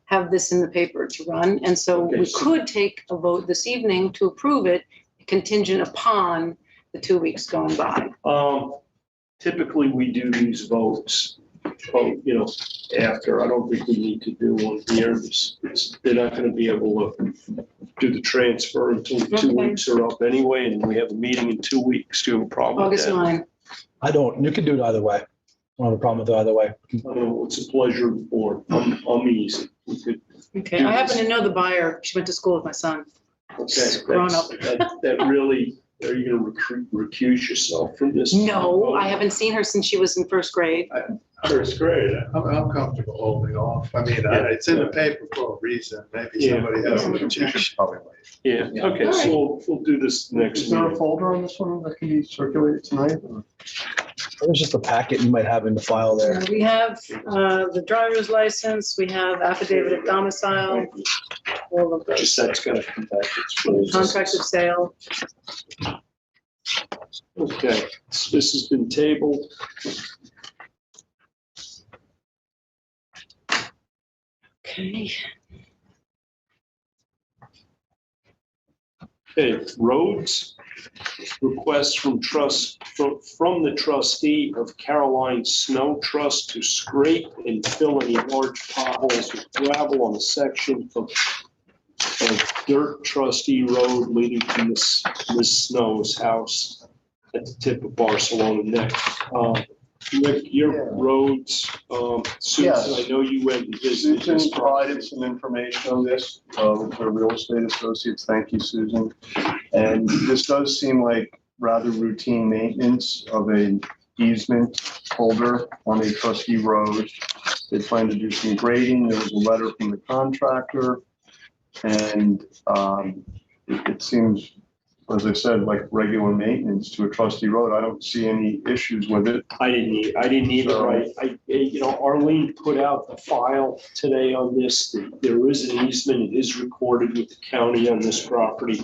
have this in the paper to run. And so Okay, we so- could take a vote this evening to approve it contingent upon the 2 weeks going by. Typically, we do these votes, after. I don't think we need to do one here. They're not gonna be able to do the transfer until the 2 Okay. weeks are up anyway, and we have a meeting in 2 weeks. Do you have a problem with August that? 9. I don't, you can do it either way. I don't have a problem with it either way. It's a pleasure of the board. I'm easy. We could, Okay, I happen to know the buyer. She went to school with my son. okay. Grown up. That really, are you gonna recuse yourself from this? No, I haven't seen her since she was in 1st grade. First grade. I'm comfortable holding off. I mean, it's in the paper for a reason. Maybe Yeah. somebody has an You objection. should probably wait. Yeah, okay, so we'll do this next Is there a meeting. folder on this one that can be circulated tonight? or- There's just a packet you might have in the file there. We have the driver's license, we have affidavit of domicile, all of Just those. that's gotta come back. It's- Contract of sale. Okay, this has been tabled. Okay. Okay, roads, request from the trustee of Caroline Snow Trust to scrape and fill any large potholes with gravel on the section of Dirt Trustee Road leading to Miss Snow's house at the tip of Barcelona Neck. Rick, your roads, Susan, Yes. I know you went and visited this Susan provided property. some information on this, with her real estate associates. Thank you, Susan. And this does seem like rather routine maintenance of an easement holder on a trustee road. They plan to do some grading. There was a letter from the contractor. And it seems, as I said, like regular maintenance to a trustee road. I don't see any issues with it. I didn't either, right? Arlene put out the file today on this. There is an easement. It is recorded with the county on this property.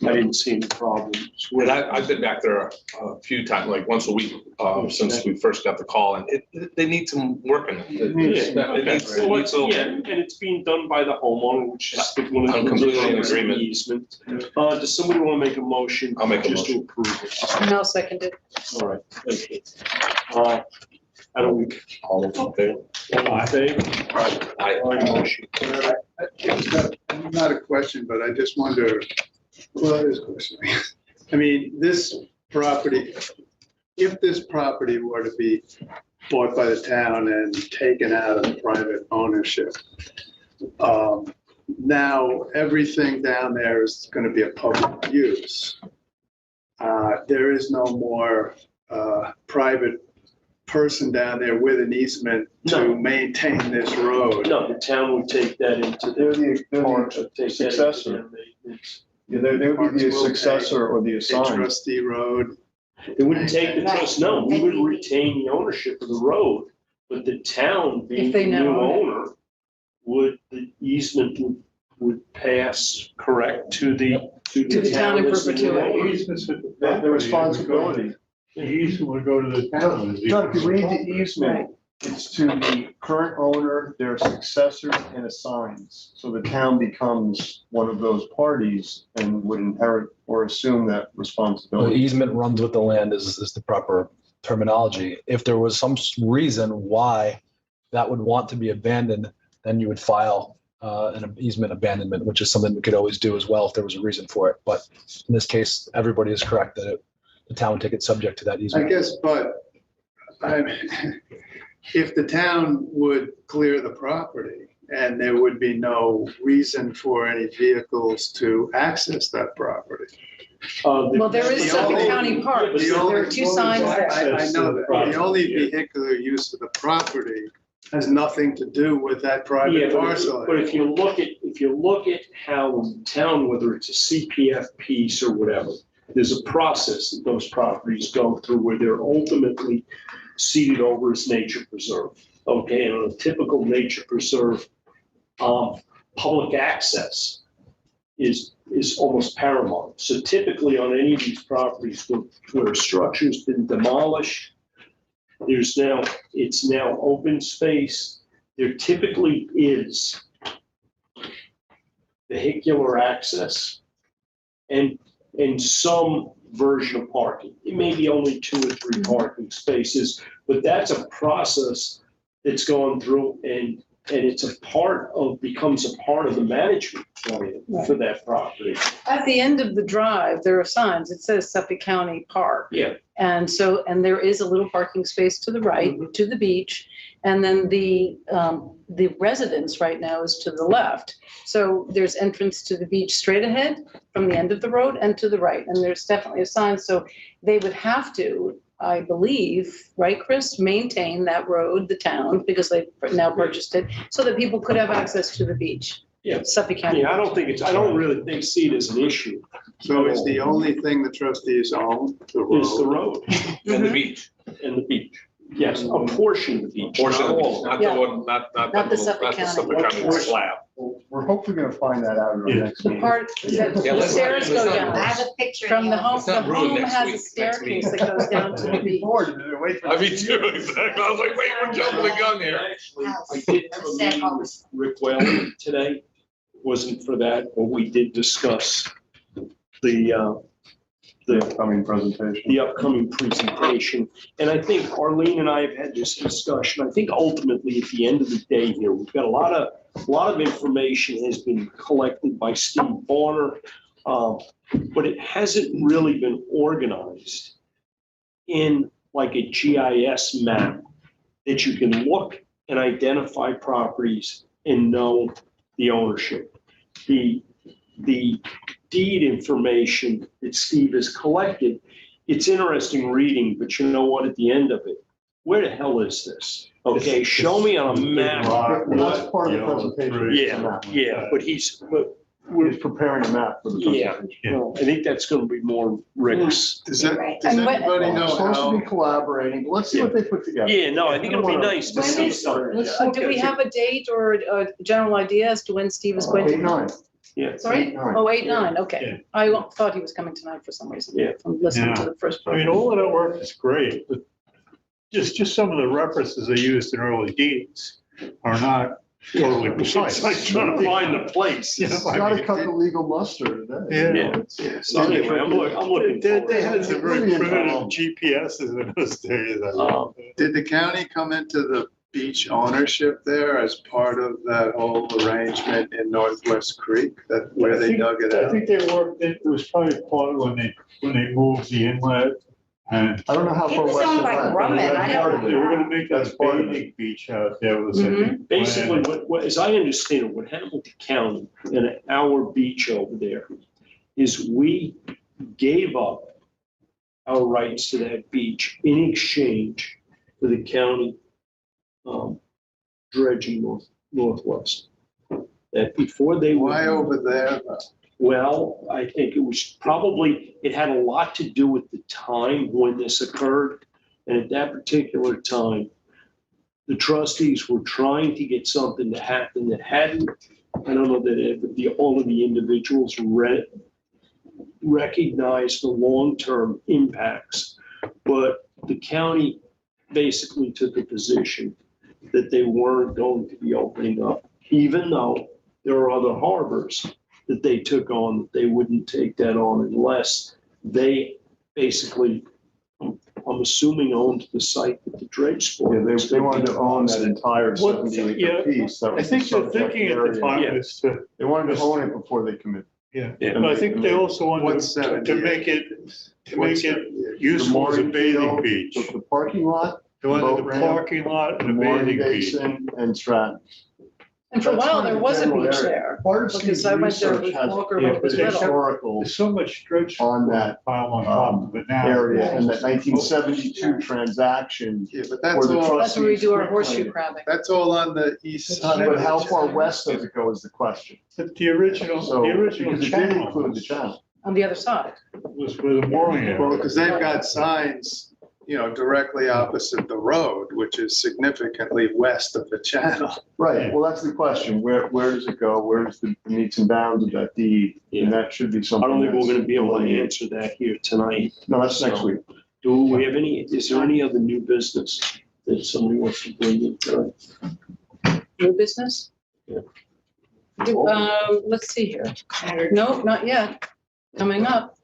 I didn't see any problems with And it. I've been back there a few times, like once a week, since we first got the call, and they need some work in it. Yeah, It needs- it needs a- yeah, and it's being done by the homeowner, which is one of the. I'm completely in conditions of the agreement. Easement. Does somebody want to make a motion? I'll make a Just to motion. approve it. And I'll second it. All right, thank you. I don't, All of them. all in favor? Aye. Motion. It's not a question, but I just wonder, well, it is a question. I mean, this property, if this property were to be bought by the town and taken out of private ownership, now everything down there is going to be a public use. There is no more private person down there with an easement to No. maintain this road. No, the town would take that into They're the the part of take that into successor. it's- Yeah, they would be the successor or the A assigned. trustee road. They wouldn't take the trust, no, we would Right. retain the ownership of the road, but the town being If they the now new own it. owner, the easement would pass, correct, to the To the town in as the new perpetuity. owner. Easements with the The property. responsibility. The easement would go to the town. as the- John, if you read the easement, it's to the current owner, their successors and assigns. So the town becomes one of those parties and would inherit or assume that The responsibility. easement runs with the land is the proper terminology. If there was some reason why that would want to be abandoned, then you would file an easement abandonment, which is something we could always do as well if there was a reason for it. But in this case, everybody is correct that the town would take it subject to that I easement. guess, but if the town would clear the property and there would be no reason for any vehicles to access that property. Well, there is The Suffolk only- County Park, the so there are only- two signs there. I know that. The only Yeah. vehicular use of the property has nothing to do with that Yeah, private but parcel. if you look at how in town, whether it's a CPF piece or whatever, there's a process that those properties go through where they're ultimately ceded over as nature preserve. Okay, and on a typical nature preserve, public access is almost paramount. So typically on any of these properties where a structure's been demolished, it's now open space. There typically is vehicular access and some version of parking. It may be only 2 or 3 parking spaces, but that's a process that's gone through and it's becomes a part of the management plan for that property. At the end of the drive, there are signs. It says Suffolk County Park. Yeah. And there is a little parking space to the right, to the beach. And then the residence right now is to the left. So there's entrance to the beach straight ahead from the end of the road and to the right. And there's definitely a sign. So they would have to, I believe, right, Chris, maintain that road, the town, because they've now purchased it, so that people could have access to the beach. Yeah. Suffolk County. Yeah, I don't really see it as an issue. So is the only thing the trustees own the Is the road? road And the beach. and the beach. Yes, a portion of the beach. Portion of the not beach, all. not Yeah. the one, not the Suffolk County. Suffolk County slab. We're hopefully gonna find that out in our Yeah. next The meeting. part that Yeah, the let's stairs not- go let's I down. have a picture. From the home, It's the not ruined home next has a week, next staircase meeting. that goes down to the Looking beach. forward to it. Wait for Me too, exactly. I was like, wait, we're jumping the gun here. Actually, I did have a meeting with Rick Whalen today. Wasn't for that, but we did discuss the upcoming presentation. the upcoming presentation. And I think Arlene and I have had this discussion. I think ultimately at the end of the day here, we've got a lot of information has been collected by Steve Bonner, but it hasn't really been organized in like a GIS map that you can look and identify properties and know the ownership. The deed information that Steve has collected, it's interesting reading, but you know what, at the end of it, where the hell is this? Okay, show me on a map. That's part of the presentation. Yeah, but We're preparing a map for the Yeah. presentation. well, I think that's gonna be more Rick's. Does Right. does And when- anybody know It's supposed to be how? collaborating. Let's see what they put together. Yeah, no, I think it'll be nice to When see is- something. Do we have a date or a general idea as to when Steve is going to? 8-9. Yeah. Sorry? 8-9. Oh, 8-9, Yeah. okay. I thought he was coming tonight for some reason. Yeah. I'm listening to the first I mean, part. all of that work is great, but just some of the references they used in early deeds are not totally It's precise. like trying to find the place. You know, I Gotta mean, cut the legal mustard today. Yeah. So anyway, I'm looking They forward. had some very Brilliant. primitive GPSs in those days. Did the county come into the beach ownership there as part of that whole arrangement in Northwest Creek, that where they dug it I out? think they worked, it was probably part of when they moved the inlet and. I don't know how It far was west owned it by went. Grumman, but I that's don't part of They it. were gonna make That's that part of it. bathing beach out there was, I think. Basically, planned. as I understand it, what Hamilton County and our beach over there is we gave up our rights to that beach in exchange for the county dredging northwest. That before they were. Why over there? Well, I think it was probably, it had a lot to do with the time when this occurred. And at that particular time, the trustees were trying to get something to happen that hadn't, I don't know that all of the individuals recognized the long-term impacts, but the county basically took a position that they weren't going to be opening up, even though there are other harbors that they took on, that they wouldn't take that on unless they basically, I'm assuming, owned the site that the dredge sport. Yeah, they wanted to own that entire What- 70 yeah, acre piece. That I was think the they're subject thinking at the area. time Yeah. is to, They wanted to own it before they committed. yeah, Yeah. but I think they also wanted What's to 70? make it The useful as a mooring bathing field, beach. The parking lot, They wanted boat the ramp, parking lot the and a mooring bathing beach. basin, and Stratton. And for a That's while, kind of there the was a general beach area. there. Part of Because Steve's I went there research with has Walker yeah, when he was little. historical There's so much dredge on that pile on top of it now. area, and that 1972 transaction. Yeah, but where that's the all, That's where we do our trustees horseshoe quit crabbing. that's all on the east side. But how far west does it go is the question. But the original So, because it did channel include the channel. On the other side. was where the mooring area. Well, because they've got signs, directly opposite the road, which is significantly west of the channel. Right, well, that's the question. Where does it go? Where's the meets and bounds of that deed? And that should be I something. don't think we're that's gonna be able to delineated. answer that here tonight. No, that's next week. Do we have is there any other new business that somebody wants to bring in tonight? New business? Yeah. Let's see here. No, not yet. Coming up.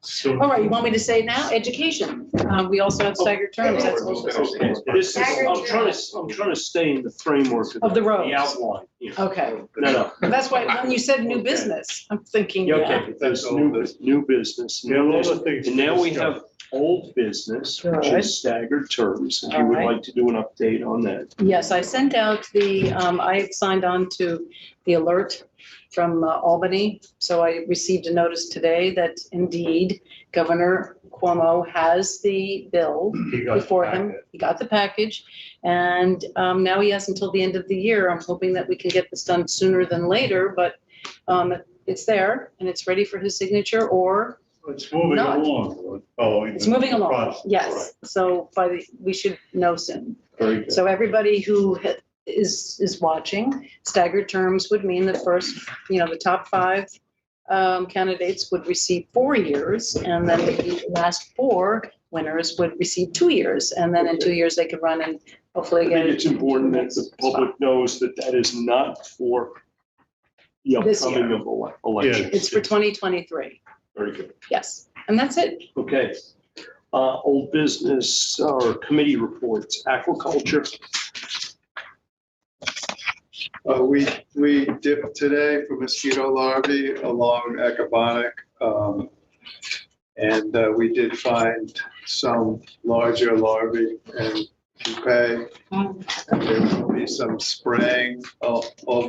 So All right, you want me to say now? Education. We also have staggered terms. That's also. Okay, this is, I'm trying to stay in the framework Of the roads. The outline. Yeah. Okay, No. that's why when you said new business, I'm thinking, Yeah, yeah. okay, that's new business. there are a lot of things. And now we have old business, which Right. is staggered terms. If you All would right. like to do an update on that. Yes, I sent out I signed on to the alert from Albany. So I received a notice today that indeed Governor Cuomo has the bill He got before back him. it. He got the package. And now he has until the end of the year. I'm hoping that we can get this done sooner than later, but it's there and it's ready for his signature, or It's moving Not. along. Following it's the moving along. process. Yes. So we should know soon. Very good. So everybody who is watching, staggered terms would mean the first, the top 5 candidates would receive 4 years, and then the last 4 winners would receive 2 years, and then in 2 years they could run and hopefully I get. think it's important that the public knows that that is not for the This upcoming year. election. It's for 2023. Very good. Yes, and that's it. Okay. Old business or committee reports, aquaculture. We dipped today for mosquito larvae along Ecobonic. And we did find some larger larvae and pupae. And there will be some spraying of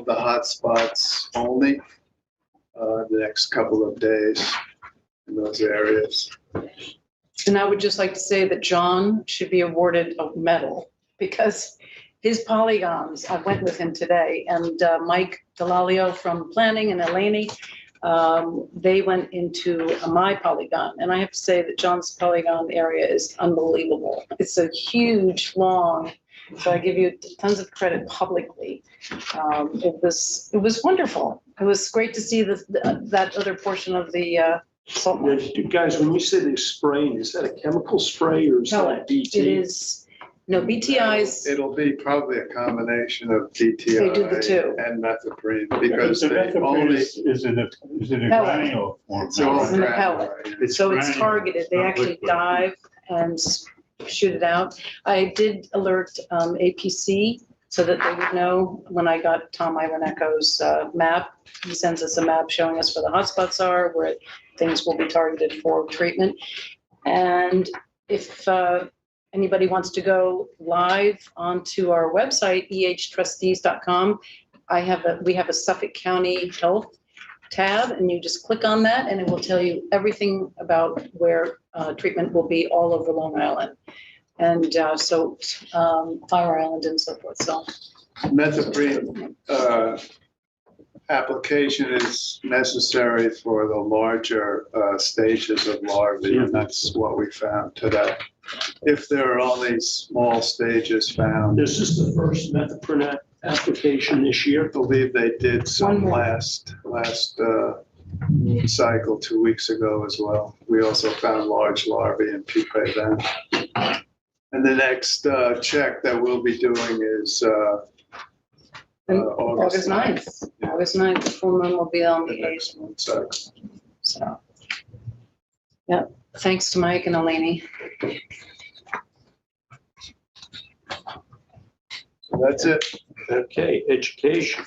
the hot spots only the next couple of days in those areas. And I would just like to say that John should be awarded a medal because his polygons, I went with him today, and Mike Delalio from Planning and Eleni, they went into my polygon. And I have to say that John's polygon area is unbelievable. It's a huge, long, so I give you tons of credit publicly. It was wonderful. It was great to see that other portion of the salt marsh. Guys, when you say they're spraying, is that a chemical spray or is No, that it DT? is No, BTIs, It'll be probably a combination of They do the two. DTI and methylprednisolone because The they methylprednisolone only. is in a Pellet. granule form. It's all It's in a granular, pellet. yeah. so it's granular, targeted. They not actually liquid. dive and shoot it out. I did alert APC so that they would know when I got Tom Ivaneco's map. He sends us a map showing us where the hotspots are, where things will be targeted for treatment. And if anybody wants to go live onto our website, ehtrustees.com, we have a Suffolk County Health tab, and you just click on that and it will tell you everything about where treatment will be all over Long Island. And Fire Island and so forth, so. Methylprednisolone application is necessary for the larger stages of larvae, and that's what we found today. If there are only small stages found, This is the first methylprednisolone application this year. I believe they did some last cycle 2 weeks ago as well. We also found large larvae in pupae then. And the next check that we'll be doing is August 9th. August 9th, the full moon will be on The the next 8th. one, so. So, yeah, thanks to Mike and Eleni. That's it. Okay, education.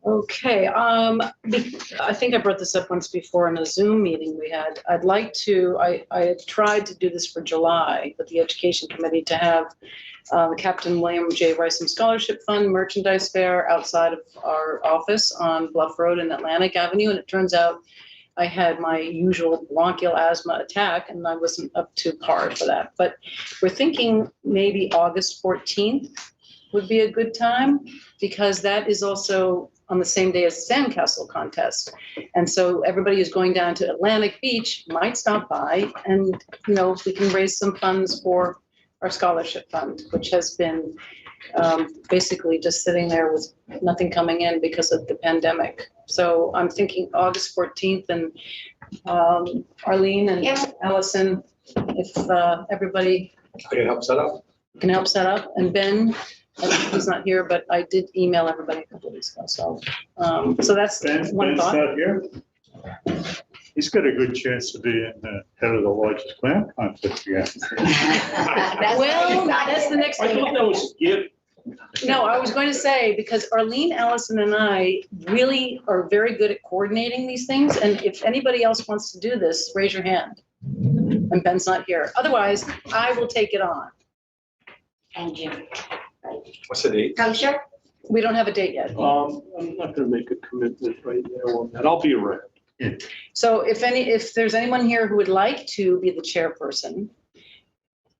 Okay, I think I brought this up once before in a Zoom meeting we had. I'd like to, I had tried to do this for July with the Education Committee to have the Captain William J. Rysam Scholarship Fund merchandise fair outside of our office on Bluff Road and Atlantic Avenue. And it turns out I had my usual bronchial asthma attack and I wasn't up to par for that. But we're thinking maybe August 14th would be a good time because that is also on the same day as the Sandcastle contest. And so everybody who's going down to Atlantic Beach might stop by and, we can raise some funds for our scholarship fund, which has been basically just sitting there with nothing coming in because of the pandemic. So I'm thinking August 14th and Arlene and Yeah. Allison, if everybody I can help set up. can help set up, and Ben, he's not here, but I did email everybody a couple of weeks ago, so that's one Ben's thought. not here. He's got a good chance to be in the head of the largest plant contest again. Well, that's the next I thing. thought that was a gift. No, I was going to say, because Arlene, Allison, and I really are very good at coordinating these things, and if anybody else wants to do this, raise your hand. And Ben's not here. Otherwise, I will take it on. And Jim. What's the date? Come sure. We don't have a date yet. I'm not gonna make a commitment right now on that. I'll be around. So if there's anyone here who would like to be the chairperson,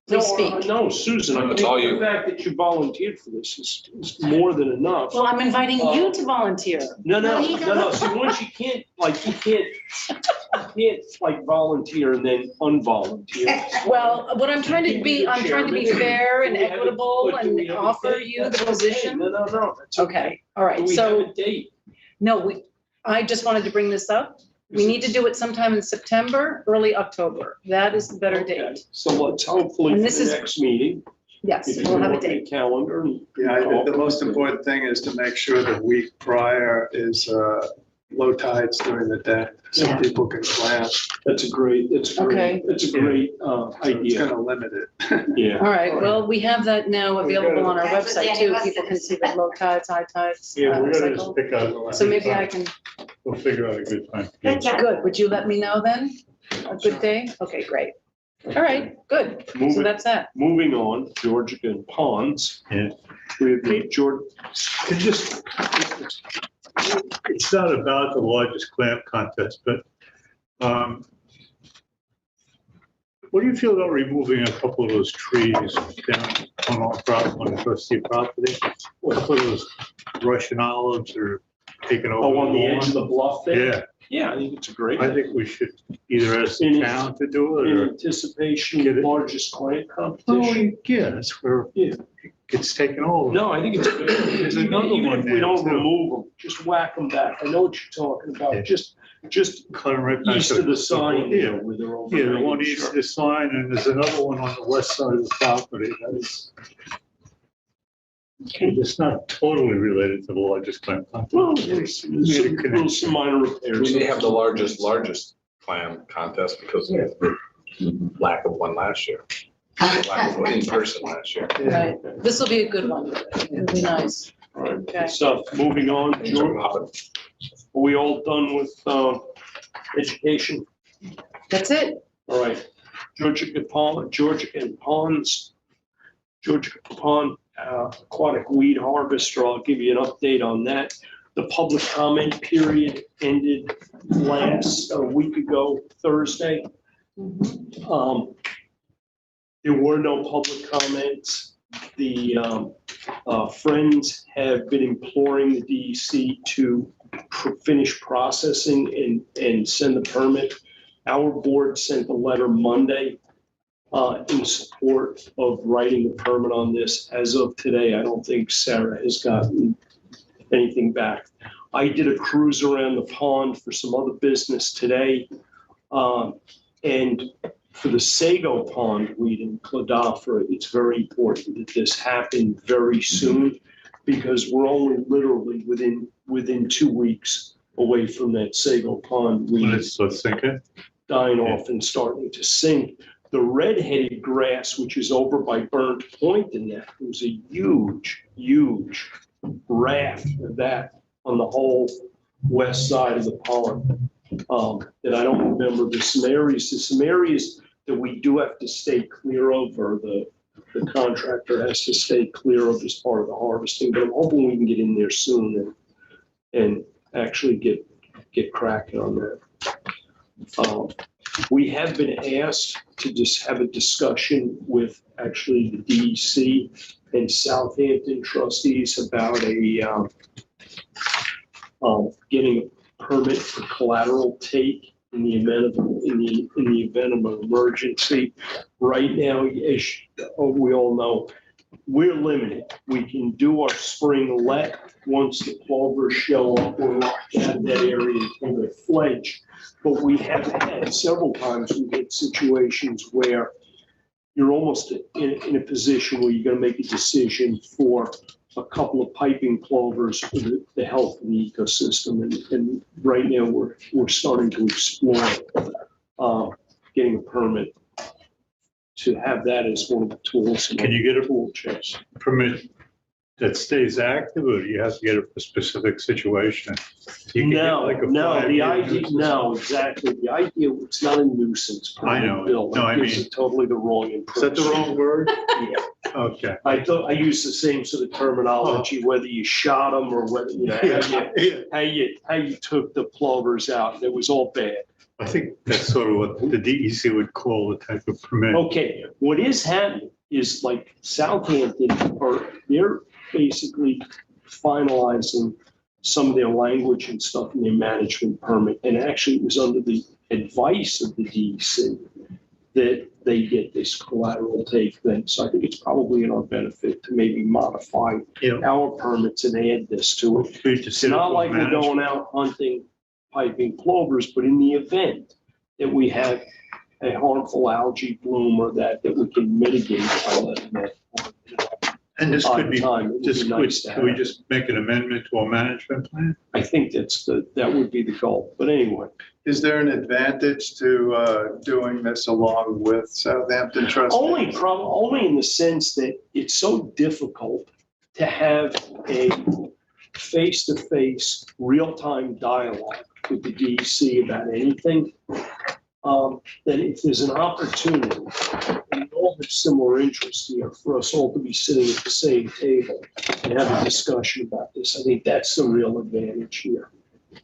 please speak. No, Susan, I think It's all you. the fact that you volunteered for this is more than enough. Well, I'm inviting you to volunteer. No. No, See, once you can't volunteer and then unvolunteer. Well, what I'm trying to be, I'm trying to be fair and equitable and offer you the position. No, that's Okay, all right, Do we have so, a date? no, I just wanted to bring this up. We need to do it sometime in September, early October. That is the better Okay, date. So let's hopefully And for this the is- next meeting. Yes, if you we'll have a look at date. the Calendar. Yeah, the most important thing is to make sure the week prior is low tides during the day, so Yeah. people can plan. That's a great Okay. idea. It's gonna limit it. Yeah. All right, well, we have that now available on our That's what website Danny too. West People can says. see the low tides, high tides. Yeah, we're gonna cycle. just pick out. So maybe I can, We'll figure out a good time. Good job. good. Would you let me know then? A good day? Okay, great. All right, good. So Moving, that's that. moving on, Georgia and Ponds. Yeah. We have the Georgia, It's not about the largest clamp contest, but what do you feel about removing a couple of those trees down on the trustee property? What are those Russian olives or taking over? on the edge of lawn? the bluff there? Yeah, Yeah, I think it's a great. I think we should either ask the town to do it In or. anticipation Get of it. largest client Oh, competition. yeah, that's where Yeah. it gets taken over. No, I think it's good. There's another Even one if we there, don't too. remove them, just whack them back. I know what you're talking Yeah. about. Just just Cutting right back east to of the sign Yeah, there where they're over. yeah, the one east of the sign, and there's another one on the west side of the property that is. It's not totally related to the largest claim. Well, there's some minor I repairs. mean, they have the largest clam contest because of the lack of one last year. Lack of one in person last year. Right, this will be a good one. It'll be nice. Okay. So, moving on, George, are we all done with, education? That's it. All right, Georgia Pond Aquatic Weed Harvester, I'll give you an update on that. The public comment period ended a week ago, Thursday. There were no public comments. The Friends have been imploring the DEC to finish processing and send the permit. Our board sent a letter Monday in support of writing the permit on this. As of today, I don't think Sarah has gotten anything back. I did a cruise around the pond for some other business today. And for the Sago Pond weed in Cladafra, it's very important that this happen very soon because we're only literally within 2 weeks away from that Sago Pond weed dying off and starting to sink. The red-headed grass, which is over by Burnt Point in that, there was a huge raft of that on the whole west side of the pond. That I don't remember. There's some areas that we do have to stay clear of, or the contractor has to stay clear of as part of the harvesting, but I'm hoping we can get in there soon and actually get cracking on that. We have been asked to just have a discussion with actually the DEC and Southampton trustees about getting a permit for collateral take in the event of an emergency. Right now, as we all know, we're limited. We can do our spring let once the plovers show up. We're locked out of that area until they fledge. But we have had several times we get situations where you're almost in a position where you're going to make a decision for a couple of piping plovers for the health of the ecosystem. And right now we're starting to explore getting a permit to have that as one of the tools. Can you get a tool chest permit that stays active, or do you have to get it for a specific situation? No, the idea, no, exactly. The idea, it's not a nuisance. I know. Bill. No, I It gives mean, it totally the wrong impression. Is that the wrong word? Yeah. Okay. I use the same sort of terminology, whether you shot them or whether, how you took the plovers out. It was all bad. I think that's sort of what the DEC would call the type of permit. Okay, what is happening is like Southampton, they're basically finalizing some of their language and stuff in their management permit. And actually it was under the advice of the DEC that they get this collateral take thing. So I think it's probably in our benefit to maybe modify our permits and add this to it. It's not like we're going out hunting piping plovers, but in the event that we have a harmful algae bloom or that we can mitigate by letting that. And this could be, could we just make an amendment to our management plan? I think that would be the goal. But anyway. Is there an advantage to doing this along with Southampton trustees? Only in the sense that it's so difficult to have a face-to-face, real-time dialogue with the DEC about anything. That if there's an opportunity, and we all have similar interests here, for us all to be sitting at the same table and have a discussion about this, I think that's the real advantage here.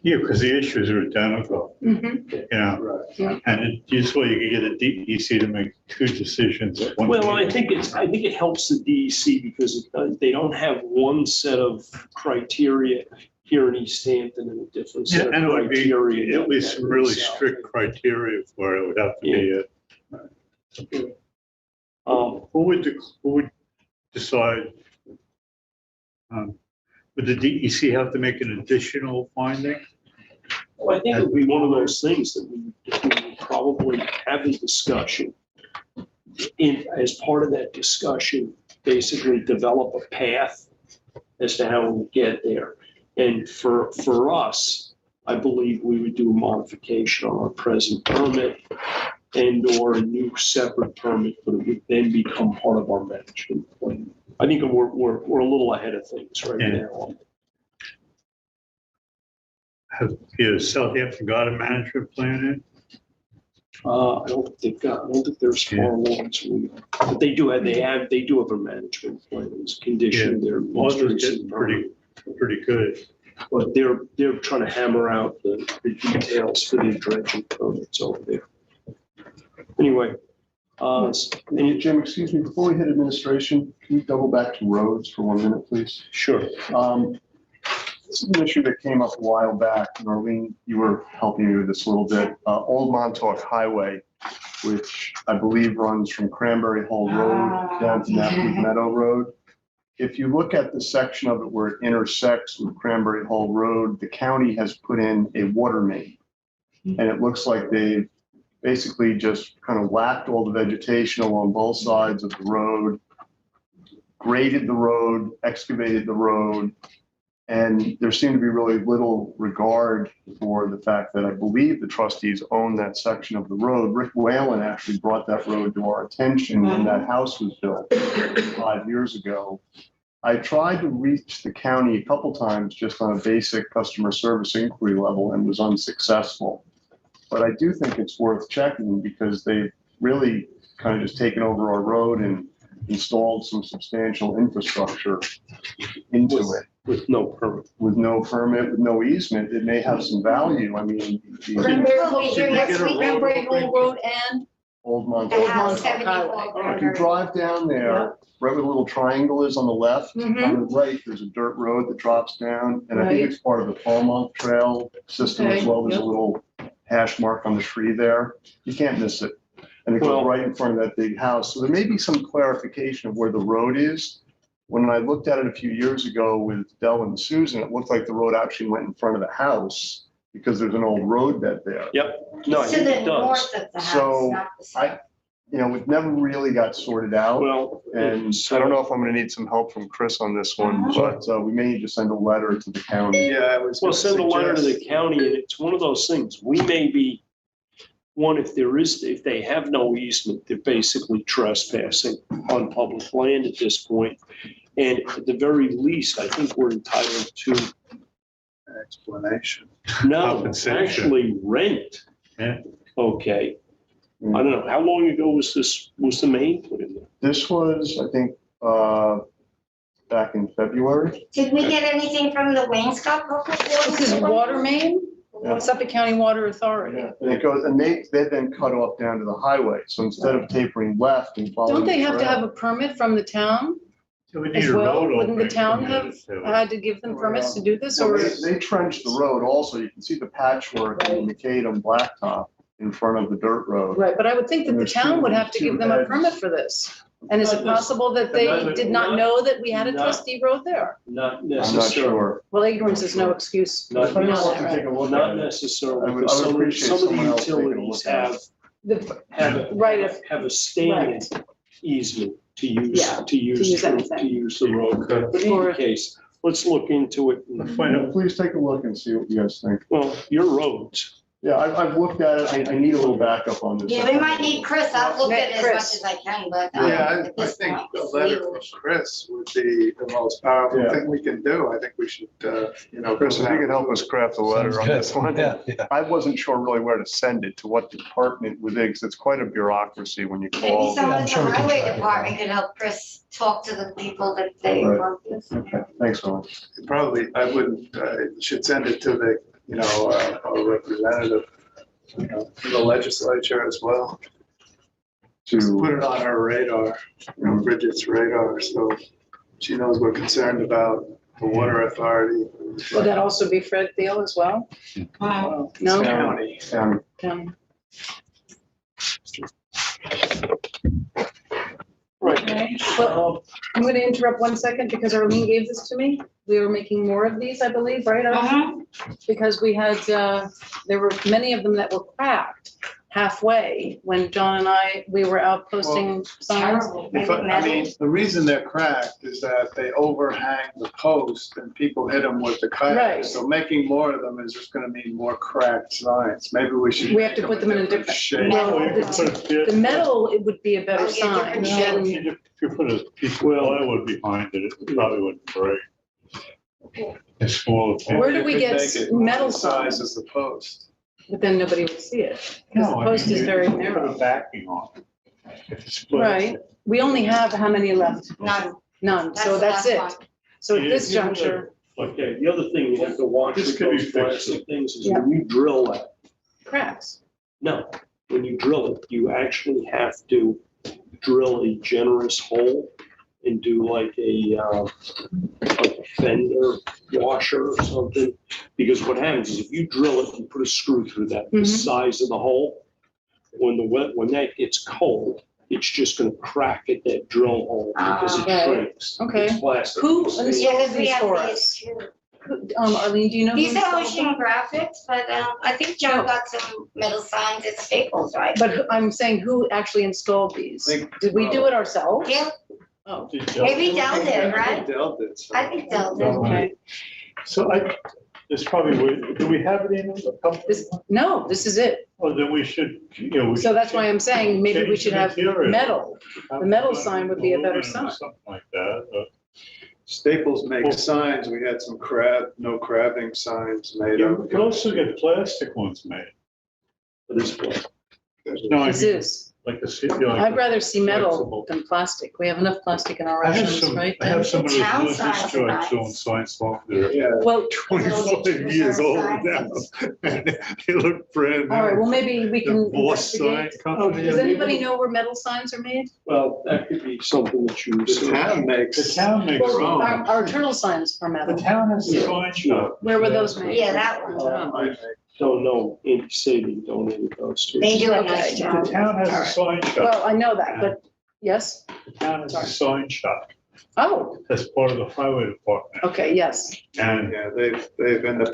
Yeah, because the issues are identical. Mm-hmm. Right. And this way you can get a DEC to make two decisions at once. Well, I think it helps the DEC because they don't have one set of criteria here in East Hampton and a different set of and it would be criteria. at least some really strict criteria for it. It would have to be who would decide? Would the DEC have to make an additional finding? Well, I think it would be one of those things that we would probably have a discussion. As part of that discussion, basically develop a path as to how we get there. And for us, I believe we would do a modification on our present permit and or a new separate permit, but it would then become part of our management plan. I think we're a little ahead of things right now. Has Southampton got a management plan I don't think they're as far along as we are, but they do have a management plan as a condition of their in? most Ours is recent getting permit. pretty good. But they're trying to hammer out the details for the dredging permits over there. Anyway, Jim, excuse me, before we hit administration, can you double back to roads for 1 minute, please? sure. This is an issue that came up a while back. Marlene, you were helping me with this a little bit. Old Montauk Highway, which I believe runs from Cranberry Hole Road down to Naples Meadow Road. If you look at the section of it where it intersects with Cranberry Hole Road, the county has put in a water main. And it looks like they've basically just kind of whacked all the vegetation along both sides of the road, graded the road, excavated the road. And there seemed to be really little regard for the fact that I believe the trustees own that section of the road. Rick Whalen actually brought that road to our attention when that house was built 5 years ago. I tried to reach the county a couple times just on a basic customer service inquiry level and was unsuccessful. But I do think it's worth checking because they've really kind of just taken over our road and installed some substantial infrastructure into it. With no permit. With no permit, with no easement, it may have some value. I mean, the Cranberry Hole Road and Old the Montauk. house 74. If you drive down there, right where the little triangle is on the left, Mhm. on the right, there's a dirt road that drops down. And I think Right. it's part of the Palmont Trail system as Okay, well. There's yep. a little hash mark on the tree there. You can't miss it. And it goes Well- right in front of that big house. So there may be some clarification of where the road is. When I looked at it a few years ago with Del and Susan, it looked like the road actually went in front of the house because there's an old road bed there. No, I It's to think the it does. north of the house, So, not the south. It never really got sorted out. Well, And I don't know if I'm gonna need some help from Chris on this one, Uh-huh. but we may need to send a letter to the county. Yeah, I was. Well, gonna send a letter to the suggest- county, and it's one of those things, we may be, if they have no easement, they're basically trespassing on public land at this point. And at the very least, I think we're entitled to, Explanation. no, Compensation. actually rent. Yeah. Okay. I don't know, how long ago was the main put in there? This was, I think, back in February. Did we get anything from the Wainscott Public? This is water main, Yeah. Suffolk County Water Authority. And it goes, and they then cut off down to the highway. So instead of tapering left and following. Don't they the have to trail- have a permit from the town So we need as a well? road Wouldn't the opening town have permit, too. had to give them permits to do this, So or? they trenched the road also. You can see the patchwork in the macadam blacktop in front of the dirt road. Right, but I would think that the There's town would two- have to two give them a heads. permit for this. And is it possible that they did not know that we had a trustee road there? Not I'm not necessarily. sure. Well, ignorance is no excuse. Not- We know I'll that, have to take right? a look Not at it. necessarily, I would because appreciate some of the someone else taking a utilities look at it. have a standing easement to use, Yeah, to use the road. But in Or- any case, let's look into it. Find out. Please take a look and see what you guys think. Well, your roads, Yeah, I've looked at it. I need a little backup on this. Yeah, we might need Chris. I've looked at it as much Chris. as I can, but. Yeah, at I this think point, a it's letter legal. from Chris would be the most powerful Yeah. thing we can do. I think we should, Chris, if you could help us craft a letter on this one. Yeah, yeah. I wasn't sure really where to send it, to what department with it, because it's quite a bureaucracy when you Maybe call. someone I'm from sure we the can highway track it department could help Chris talk to the people that they Right. work with. Okay, thanks, Ron. Probably, I wouldn't, should send it to the, our representative, to the legislature as well. Just To, put it on her radar, Bridget's radar, so she knows we're concerned about the water authority. Would that also be Fred Thiel as well? No? County. Town. Okay, well, I'm going to interrupt 1 second because Arlene gave this to me. We were making more of these, I believe, right? Arlene? Because we had, there were many of them that were cracked halfway when John and we were out posting signs. Terrible. I mean, the reason they're cracked is that they overhang the post and people hit them with the Right. kayaks. So making more of them is just gonna mean more cracked signs. Maybe we should. We have to put them in a different shape. Well, Or you could put a- The metal, it would be a better Oh, yeah, sign different than, If you put a piece of plywood behind it, it probably wouldn't break. A smaller. Where do we You could get make it metal the size signs? as the post. But then nobody would see it because the No, I post mean, is you- very you Put narrow. a backing on it. If it's split. Right. We only have how many left? None. None. So that's the it. last one. So at Yeah, this you know, juncture, Okay, the other thing you have to watch This with could be those fixed. plastic things is when you drill that, cracks. no, when you drill it, you actually have to drill a generous hole and do like a fender washer or something. Because what happens is if you drill it and put a screw through that, the Mhm. size of the hole, when that gets cold, it's just gonna crack at that drill hole because it Ah, right. shrinks. Okay. It's plastic. Who Yeah, installed because we these have for these us? too. Arlene, do you know? who These are installed them? Ocean Graphics, but I think John got some metal signs at Staples, right? But I'm saying who actually installed these? Think- Did we do it ourselves? Yeah, Oh, maybe Dell did, I right? think Dell did. so. I think Dell did. okay. So there's probably, do we have it in a couple? No, this is it. Well, then we should, we So should that's why I'm saying maybe we change should the have material. metal. Have the metal it sign would be a better aluminum or sign. Something like that. Staples makes signs. We had some no crabbing signs made Yeah, up. we could also get plastic ones made. For this place. No, I This mean, is. like the city. Like I'd rather see metal flexible. than plastic. We have enough plastic in our I have rations, some, right? I have some of The those town little signs are districts on nice. Science Farm. They're Yeah. Well, 25 years old now. And they look brand new. all right, well, maybe we can The Boss Sign investigate. Company. Does anybody know where metal signs are made? Well, that could be something that you. The town makes. The town makes their Well, own. our turtle signs are The metal. town has a sign shop. Where were those made? Yeah, that one. Oh. Don't know, Andy Sadie donated those to us. They do a Okay. nice job. The town has a sign shop. Well, I know that, but yes. The town has a sign shop. Oh, That's part of the highway department. okay, yes. And Yeah, they've in the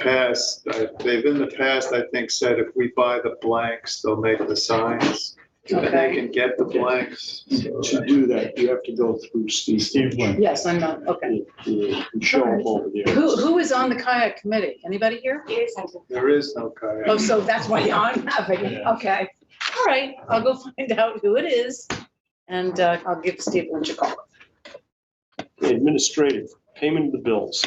past, I think, said if we buy the blanks, they'll make the signs. And they Okay. can get the blanks. So To do that, you have to go through Steve. Steve Lynn. Yes, I'm not, okay. You show them over there. Who is on the kayak committee? Anybody here? Here's something. there is no kayak. Oh, so that's why I'm having it. Yeah. Okay. All right, I'll go find out who it is and I'll give Steve Lynch a call. Administrative, payment of the bills.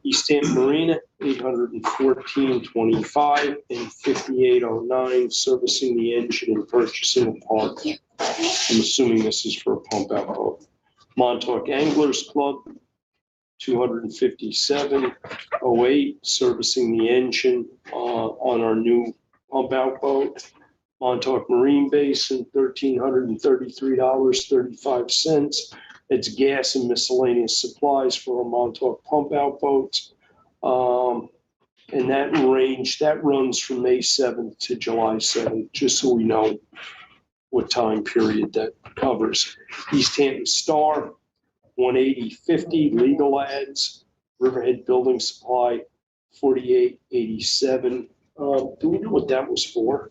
East Hampton Marina, $814.25 and $58.09, servicing the engine and purchasing a part. I'm assuming this is for a pump out boat. Montauk Anglers Club, $257.08, servicing the engine on our new pump out boat. Montauk Marine Basin, $1,333.35. It's gas and miscellaneous supplies for our Montauk pump out boats. And that runs from May 7th to July 7th, just so we know what time period that covers. East Hampton Star, $180.50, legal ads. Riverhead Building Supply, $48.87. Do we know what that was for?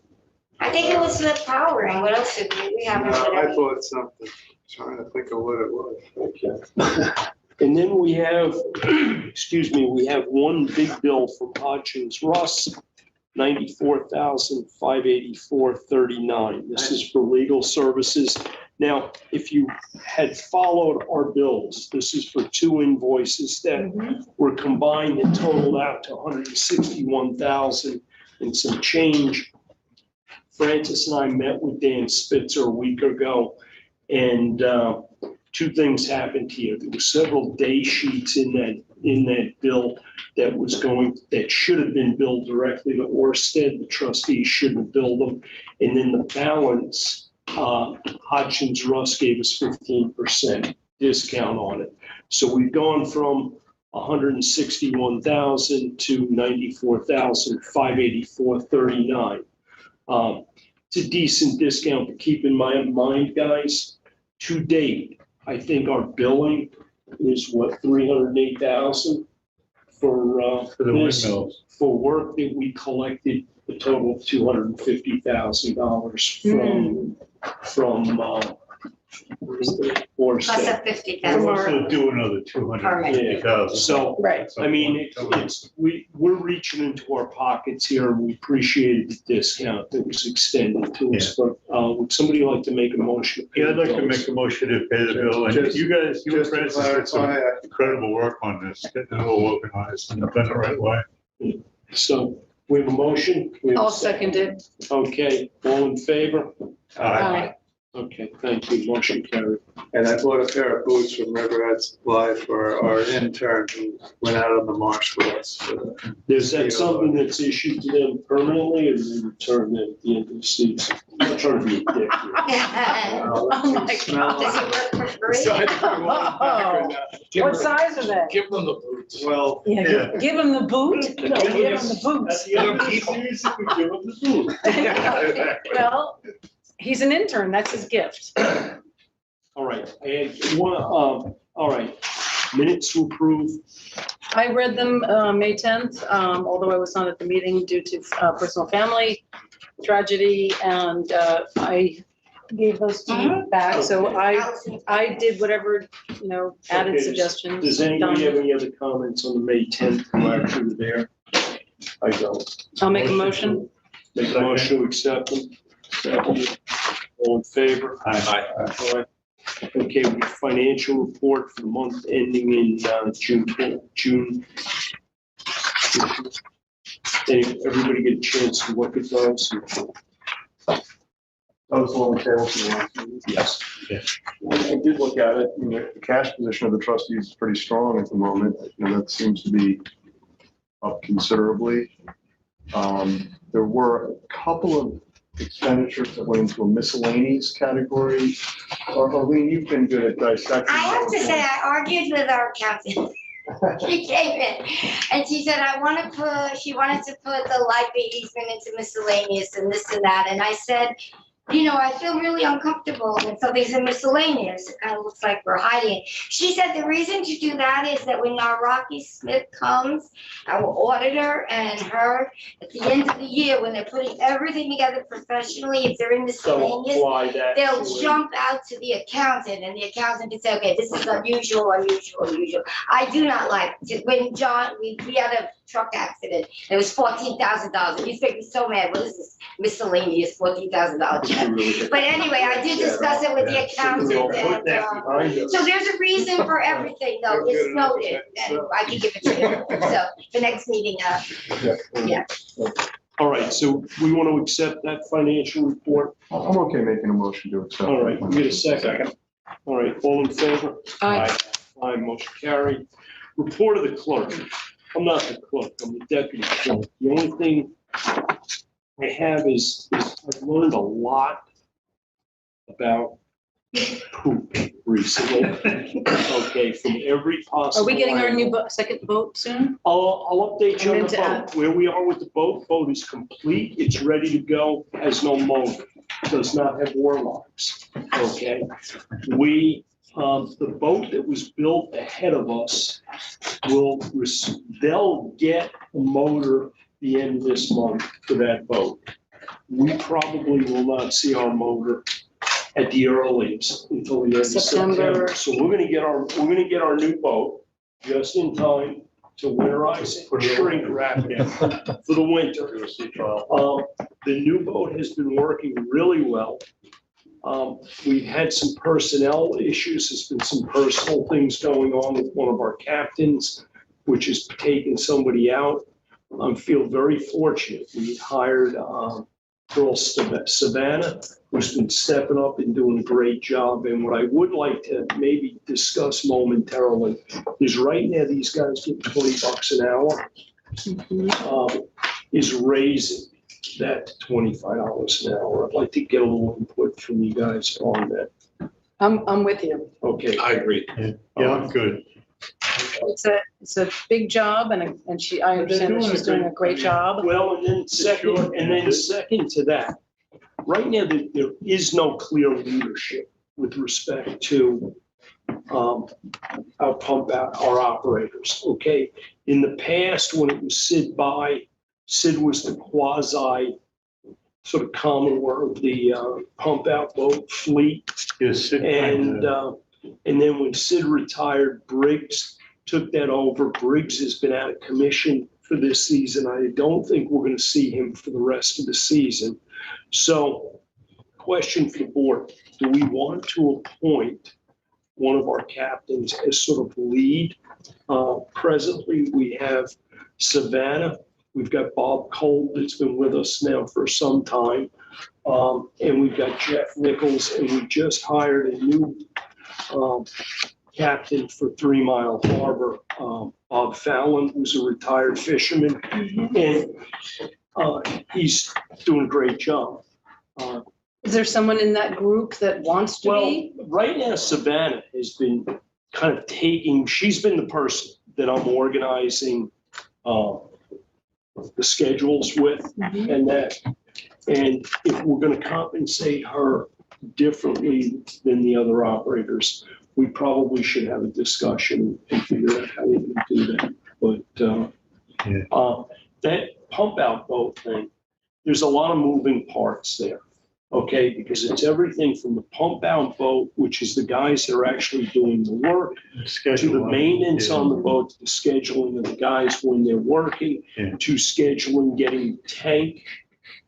I think it was the powering. What else did we haven't put I any. bought something, trying to think of what it was. Okay. And then we have, we have one big bill from Hodgins Russ, $94,584.39. This is for legal services. Now, if you had followed our bills, this is for two invoices that were combined and totaled out to $161,000 and some change. Francis and I met with Dan Spitzer a week ago, and two things happened here. There were several day sheets in that bill that should have been billed directly to Orsted. The trustees shouldn't have billed them. And then the balance, Hodgins Russ gave us 15% discount on it. So we've gone from $161,000 to $94,584.39. It's a decent discount, but keep in mind, guys, to date, I think our billing is what, 308,000 for For the this, windmills. for work that we collected a total of $250,000 from Plus Orsted. a 50,000. They also do another 250,000. So, Right. I mean, we're reaching into our pockets here, and we appreciate the discount that was extended to us, but, would somebody like to make a motion? to pay Yeah, I'd like to bills? make a motion to pay the bill, and Just- you guys, you and Just to Francis did some clarify, incredible work on this, getting it all organized and done the right way. So, we have a motion? We have a I'll second it. Okay, all in favor? Aye. Okay, thank you, motion carried. and I bought a pair of boots from Riverhead Supply for our intern who went out on the marsh with us. Is that something that's issued to them permanently, or do they return it at the end of the season? I'm not trying to be a dick here. Oh, my Does it work for So I free? think we want them back right now. What size are they? Give them the boots. Well, Yeah, give him the boot. No, Give him yes. the At boots. the end of the season, we give them the boot. Well, he's an intern, that's his gift. All right, and one, all right, minutes to approve. I read them May 10th, although I was not at the meeting due to personal family tragedy, and I gave those to you back, so I did whatever, added Okay, suggestions. Does anybody have done. any other comments on the May 10th who actually were there? I don't. I'll make a motion. Make a motion to accept them. Second. All in favor? Aye. All right. Okay, we have financial report for the month ending in June. Did everybody get a chance to look at those? That was the only table for the last meeting. Yes. I did look at it, the cash position of the trustees is pretty strong at the moment, that seems to be up considerably. There were a couple of expenditures that went into a miscellaneous category. Arlene, you've been good at dissecting. I have to say, I argued with our accountant. She came in and she said, she wanted to put the light bay easement into miscellaneous and this and that. And I said, I feel really uncomfortable when something's in miscellaneous. It kind of looks like we're hiding it. She said the reason to do that is that when our Rocky Smith comes, our auditor and her, at the end of the year, when they're putting everything together professionally, if they're in So miscellaneous, apply that. they'll to it. jump out to the accountant and the accountant can say, okay, this is unusual. I do not like, when John, we had a truck accident, it was $14,000. You make me so mad, what is this miscellaneous $14,000? But anyway, I did discuss it with the accountant We'll put and, that behind us. so there's a reason for everything though, it's noted, and I can give it to you. So the next meeting, yeah. All right, so we want to accept that financial report. I'm okay making a motion to accept. All right, we get a second. All right, all in favor? Aye. Aye, motion carried. Report of the clerk. I'm not the clerk, I'm the deputy clerk. The only thing I have is I've learned a lot about poop recently. Okay, from every possible. Are we getting our new angle. second boat soon? I'll update you I on meant the to boat. Where we are with the boat. Boat is complete. It's ready to go. Has no motor. Does not have war locks. Okay. The boat that was built ahead of us they'll get a motor the end of this month for that boat. We probably will not see our motor at the earliest until the end of September. So we're gonna get our new boat just in time to winterize it, shrink wrap it for the winter. The new boat has been working really well. We've had some personnel issues. There's been some personal things going on with one of our captains, which has taken somebody out. I feel very fortunate. We hired girl Savannah, who's been stepping up and doing a great job. And what I would like to maybe discuss momentarily is right now, these guys get $20 an hour, is raising that to $25 an hour. I'd like to get a little input from you guys on that. I'm with you. Okay. I agree. Yeah, I'm good. It's a big job and I understand that she's doing a great job. Well, and then second to that, right now, there is no clear leadership with respect to our pump out, our operators, okay? In the past, when it was Sid was the quasi sort of commodore of the pump out boat fleet. Yes. And then when Sid retired, Briggs took that over. Briggs has been out of commission for this season. I don't think we're going to see him for the rest of the season. So, question for the board. Do we want to appoint one of our captains as sort of lead? Presently, we have Savannah. We've got Bob Cole that's been with us now for some time. And we've got Jeff Nichols, and we just hired a new captain for 3 Mile Harbor, Bob Fallon, who's a retired fisherman. And he's doing a great job. Is there someone in that group that wants to be? Well, right now, Savannah has been kind of she's been the person that I'm organizing the schedules with and that. And if we're going to compensate her differently than the other operators, we probably should have a discussion and figure out how we can do that. But that pump out boat thing, there's a lot of moving parts there. Okay, because it's everything from the pump out boat, which is the guys that are actually doing the work, to the maintenance on the boat, to the scheduling of the guys when they're working, to scheduling getting the tank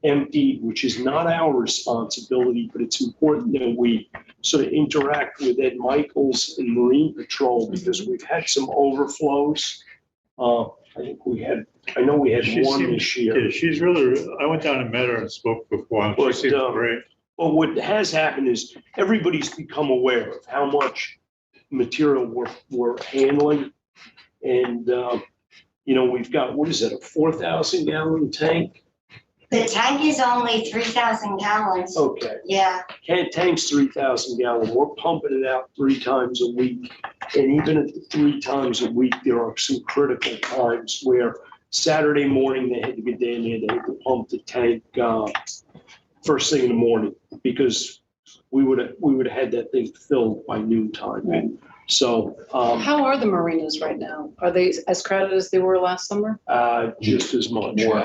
emptied, which is not our responsibility, but it's important that we sort of interact with Ed Michaels and Marine Patrol, because we've had some overflows. I know we had one this year. Yeah, she's really, I went down and met her and spoke before, and she seems great. Well, what has happened is everybody's become aware of how much material we're handling. And, we've got, what is it, a 4,000 gallon tank? The tank is only 3,000 gallons. Okay. Yeah. Tank's 3,000 gallon. We're pumping it out 3 times a week. And even at the 3 times a week, there are some critical times where Saturday morning they had to get down there, they had to pump the tank first thing in the morning, because we would have had that thing filled by noontime. And so how are the marinas right now? Are they as crowded as they were last summer? Just as much. More.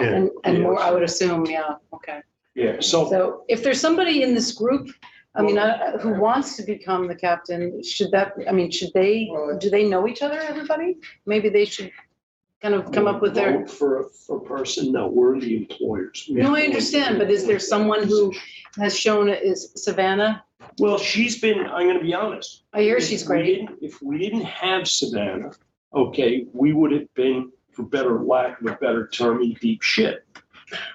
And more, I would assume, okay. Yeah. So if there's somebody in this group, who wants to become the captain, do they know each other, everybody? Maybe they should kind of come up with their. Vote for a person, no, we're the employers. No, I understand, but is there someone who has shown it is Savannah? Well, she's been, I'm going to be honest. I hear she's great. If we didn't have Savannah, okay, we would have been, for lack of a better term, in deep shit.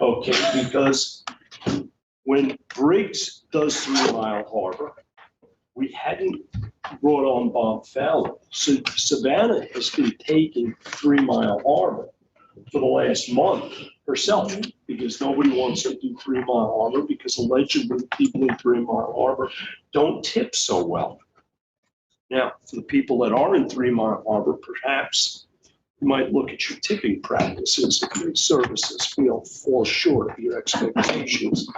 Okay, because when Briggs does 3 Mile Harbor, we hadn't brought on Bob Fallon. So Savannah has been taking 3 Mile Harbor for the last month herself, because nobody wants to do 3 Mile Harbor, because allegedly people in 3 Mile Harbor don't tip so well. Now, for the people that are in 3 Mile Harbor, perhaps you might look at your tipping practices if your services fall short of your expectations.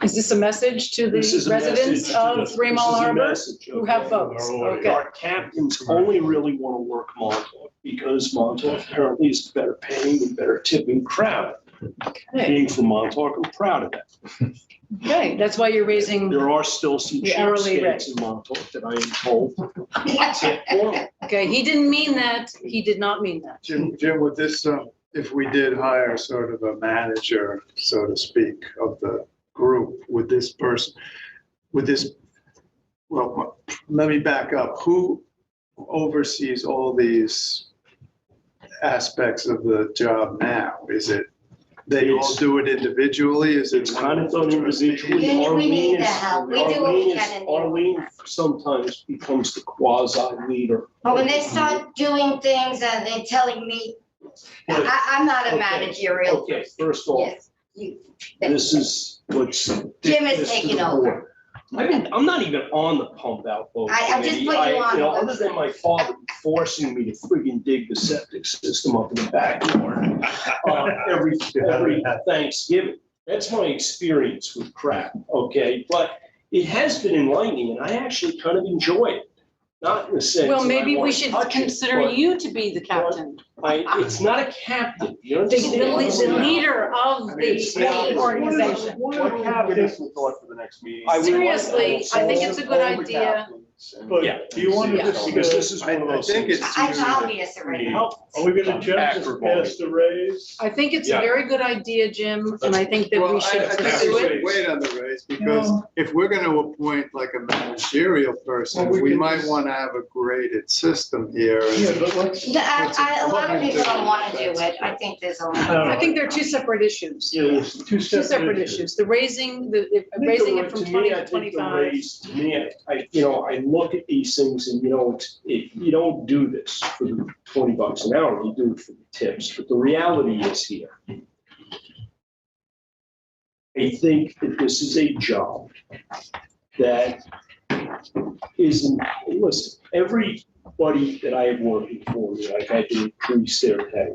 Is this a message to the residents of 3 Mile Harbor who have boats? Okay. Our captains only really want to work Montauk, because Montauk apparently is better paying and better tipping crowd. Okay. Being from Montauk, I'm proud of that. Okay, that's why you're raising. There are still some cheapskates in Montauk that I am told. Okay, he didn't mean that. He did not mean that. Jim, with this, if we did hire sort of a manager, so to speak, of the group, let me back up. Who oversees all these aspects of the job now? Is it, they all do it individually? Is it? It's kind of done individually. We need the help. We do what we can in there. Arlene sometimes becomes the quasi leader. But when they start doing things and they're telling me, I'm not a managerial. Okay, first off, Yes. this is what's. Jim is taking over. I'm not even on the pump out boat. I just put you on. Other than my father forcing me to friggin' dig the septic system up in the backyard every Thanksgiving. That's my experience with crap, okay? But it has been enlightening, and I actually kind of enjoy it. Not in the sense. Well, that I maybe we wanna should touch it, consider but you to be the captain, it's not a captain, you the understand? leader of the organization. What captain thought for the next meeting? I would like Seriously, to I think it's a good all the idea. captains and- But Yeah. do you want to Yeah. just, Because this is one of I those think things. it's. It's obvious already. are we gonna jump just past the raise? I think it's a Yeah. very good idea, Jim, and I think that Well, we should I think pursue we it. should wait on the raise, because if we're gonna appoint like a managerial person, Well, we we can might just- wanna have a graded system here. and- But let's. A lot of people don't want to do it. I think there's a lot. I think they're two separate issues. Yeah, there's Two separate issues, the raising, raising it from 20 to 25. To me, I look at these things and, you don't do this for the $20 an hour, you do it for the tips, but the reality is here. I think that this is a job that isn't, listen, everybody that I have working for me, I've had to increase their pay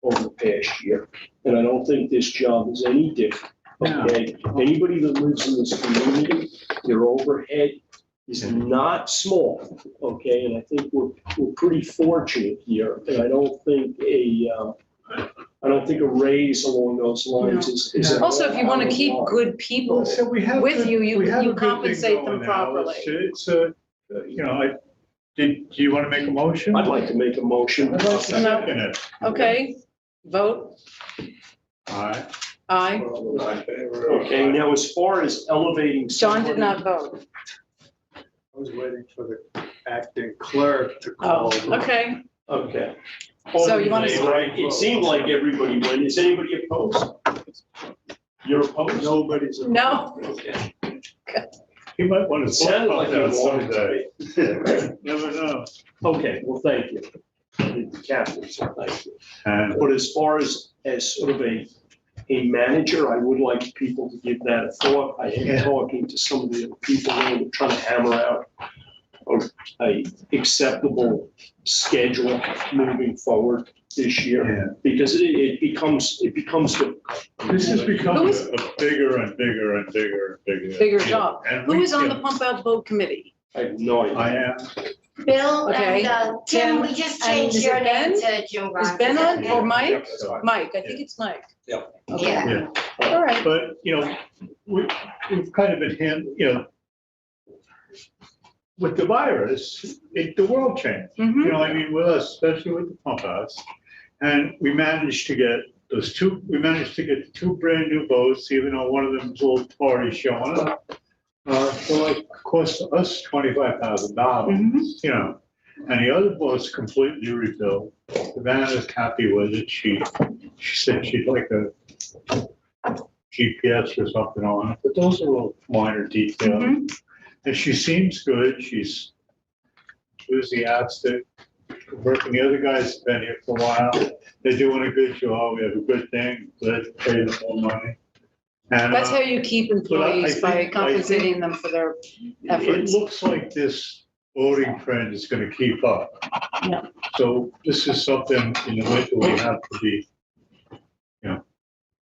over the past year. And I don't think this job is any different. Okay, anybody that lives in this community, their overhead is not small, okay? And I think we're pretty fortunate here, and I don't think a raise along those lines is. Also, if you want to keep good people So we have. with good- you, we have a you good thing compensate them going now. properly. It's do you want to make a motion? I'd like to make a motion. I'd like to second it. Okay, vote, All right. aye. Okay, now as far as elevating. John did somebody- not vote. I was waiting for the acting clerk to Oh, call. okay. Okay. So you want to- Right, it seemed like everybody went. Is anybody opposed? You're opposed? Nobody's. No. Okay. You might want to. It sounded like you that wanted someday. to Never know. be. Okay, well, thank you. The captain, so thank you. And But as far as sort of a manager, I would like people to give that a thought. I am talking to some of the other people and trying to hammer out a acceptable schedule moving forward this year. Because it becomes difficult. this is becoming Who is- a bigger and bigger and bigger and bigger. Bigger deal. job. And Who we- is on the pump out boat committee? I have no idea. I am. Bill Okay. and Tim, we just And changed is your it name Ben? to Jim Is Grimes. Ben on Yeah. or Mike? Yep, that's fine. Mike, I think it's Mike. Yep. Okay, Yeah. all right. But, we've kind of been with the virus, the world changed. Mhm. I mean, with us, especially with the pump house. And we managed to get the two brand new boats, even though one of them was a little tardy showing up. For like, cost us $25,000, Mhm. and the other boat's completely rebuilt. Savannah's happy with it. She said she'd like a GPS or something on it, but those are all minor details. Mhm. And she seems good. She's enthusiastic. Working, the other guys have been here for a while. They're doing a good job. We have a good thing. Let's pay them more money. And That's how you keep employees, by think- compensating them for their it efforts. looks like this voting trend is going to keep up. Yeah. So this is something in the winter we have to be,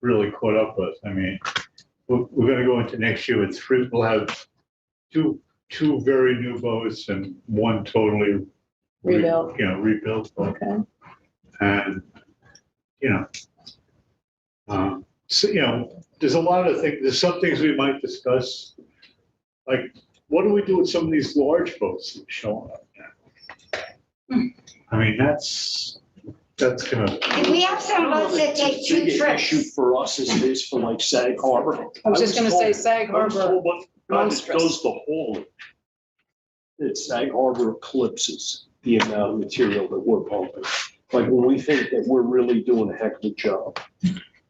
really caught up with. I mean, we're going to go into next year with three. We'll have two very new boats and one totally Rebuilt. rebuilt boat. Okay. And, there's a lot of things, there's some things we might discuss. Like, what do we do with some of these large boats that are showing up now? I mean, that's gonna, We have some boats that take two Big issue trips. for us as it is for like Sag Harbor. I was just gonna say told- Sag I was Harbor, told by the guy that monstrous. does the hauling, that Sag Harbor eclipses the amount of material that we're pumping. Like when we think that we're really doing a heck of a job,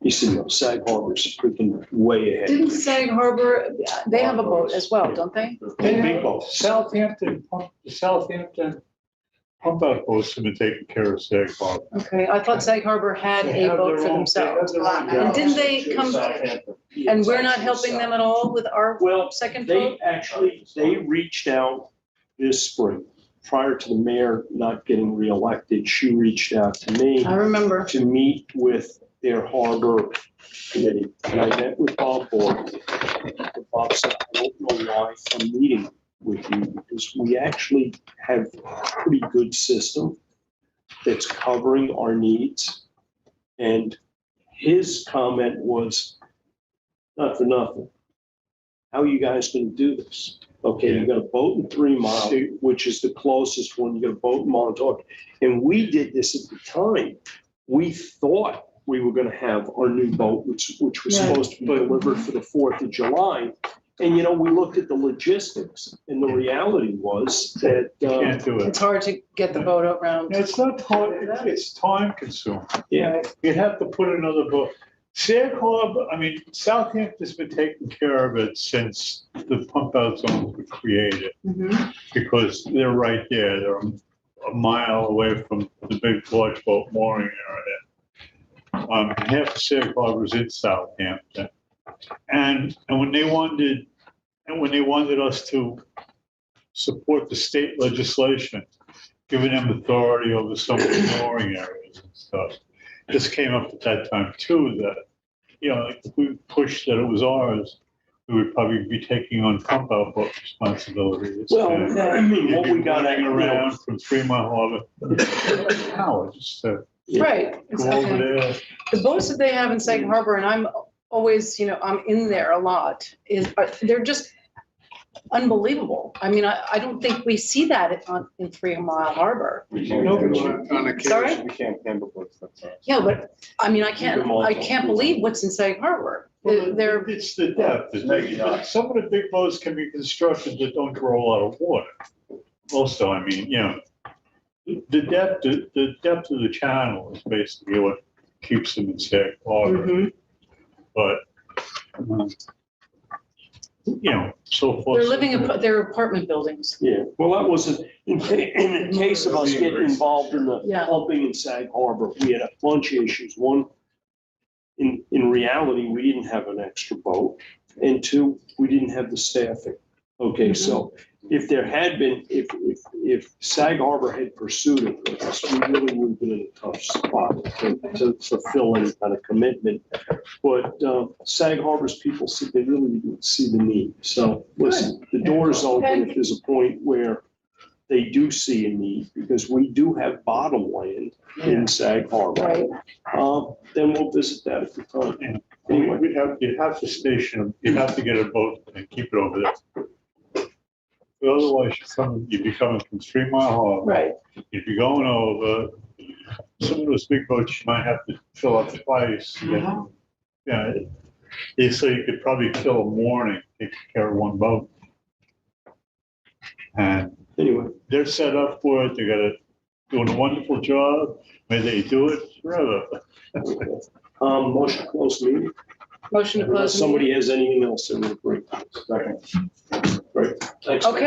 you see, Sag Harbor's freaking way ahead. Didn't Sag Harbor, they have a boat as well, don't they? Big boats. Southampton pump out boats have been taking care of Sag Harbor. Okay, I thought Sag Harbor had They a have boat their for own- themselves. they have their own And didn't gas. they come, Southampton. and we're not helping them at all with our Well, second they boat? actually, they reached out this spring, prior to the mayor not getting reelected. She reached out to me I remember. to meet with their harbor committee, and I met with Bob Boyd. Bob said, I don't know why I'm meeting with you, because we actually have a pretty good system that's covering our needs. And his comment was, not for nothing, how are you guys gonna do this? Okay, you got a boat in 3 Mile, which is the closest one, you got a boat in Montauk. And we did this at the time. We thought we were gonna have our new boat, which was supposed to be delivered for the 4th of July. And, you know, we looked at the logistics, and the reality was that, Can't do it. It's hard to get the boat around. It's not time, it's time consuming. yeah, You'd have to put another boat. Sag Harbor, I mean, Southampton's been taking care of it since the pump out zones were created, Mhm. because they're right there. They're a mile away from the big large boat mooring area. Half of Sag Harbor's in Southampton. And when they wanted us to support the state legislation, giving them authority over some of the mooring areas and stuff, this came up at that time too, that, you know, if we pushed that it was ours, we would probably be taking on pump out boat responsibilities. well, And I mean, what you'd we be got running around from 3 Mile Harbor. How, just Right. go over there. The boats that they have in Sag Harbor, and I'm always, I'm in there a lot, they're just unbelievable. I mean, I don't think we see that in 3 Mile Harbor. On occasion. Sorry? We can't handle both, that's all. Yeah, but, I mean, I can't believe what's in Sag Harbor. They're, It's the depth. Some of the big boats can be constructed that don't draw a lot of water. Also, I mean, the depth of the channel is basically what keeps them in Sag Harbor. Mhm. But, so far. they're living in their apartment buildings. yeah, well, that wasn't, in the case of us getting involved in the Yeah. pumping in Sag Harbor, we had a bunch of issues. One, in reality, we didn't have an extra boat, and 2, we didn't have the staffing. Okay, so if there had been, if Sag Harbor had pursued it with us, we really would have been in a tough spot to fulfill any kind of commitment. But Sag Harbor's people said they really didn't see the need. So listen, the door is open if there's a point where they do see a need, because we do have bottom land in Sag Harbor. Right. Then we'll visit that at the time. Anyway, you'd have to station them, you'd have to get a boat and keep it over there. But otherwise, you'd be coming from 3 Mile Harbor. Right. You'd be going over, some of those big boats you might have to fill up twice. Yeah, so you could probably kill a morning, take care of one boat. And Anyway, they're set up for it, they're doing a wonderful job, may they do it forever. motion to close meeting. Motion to Unless close. somebody has anything else they want to bring. Great. Thanks. Okay.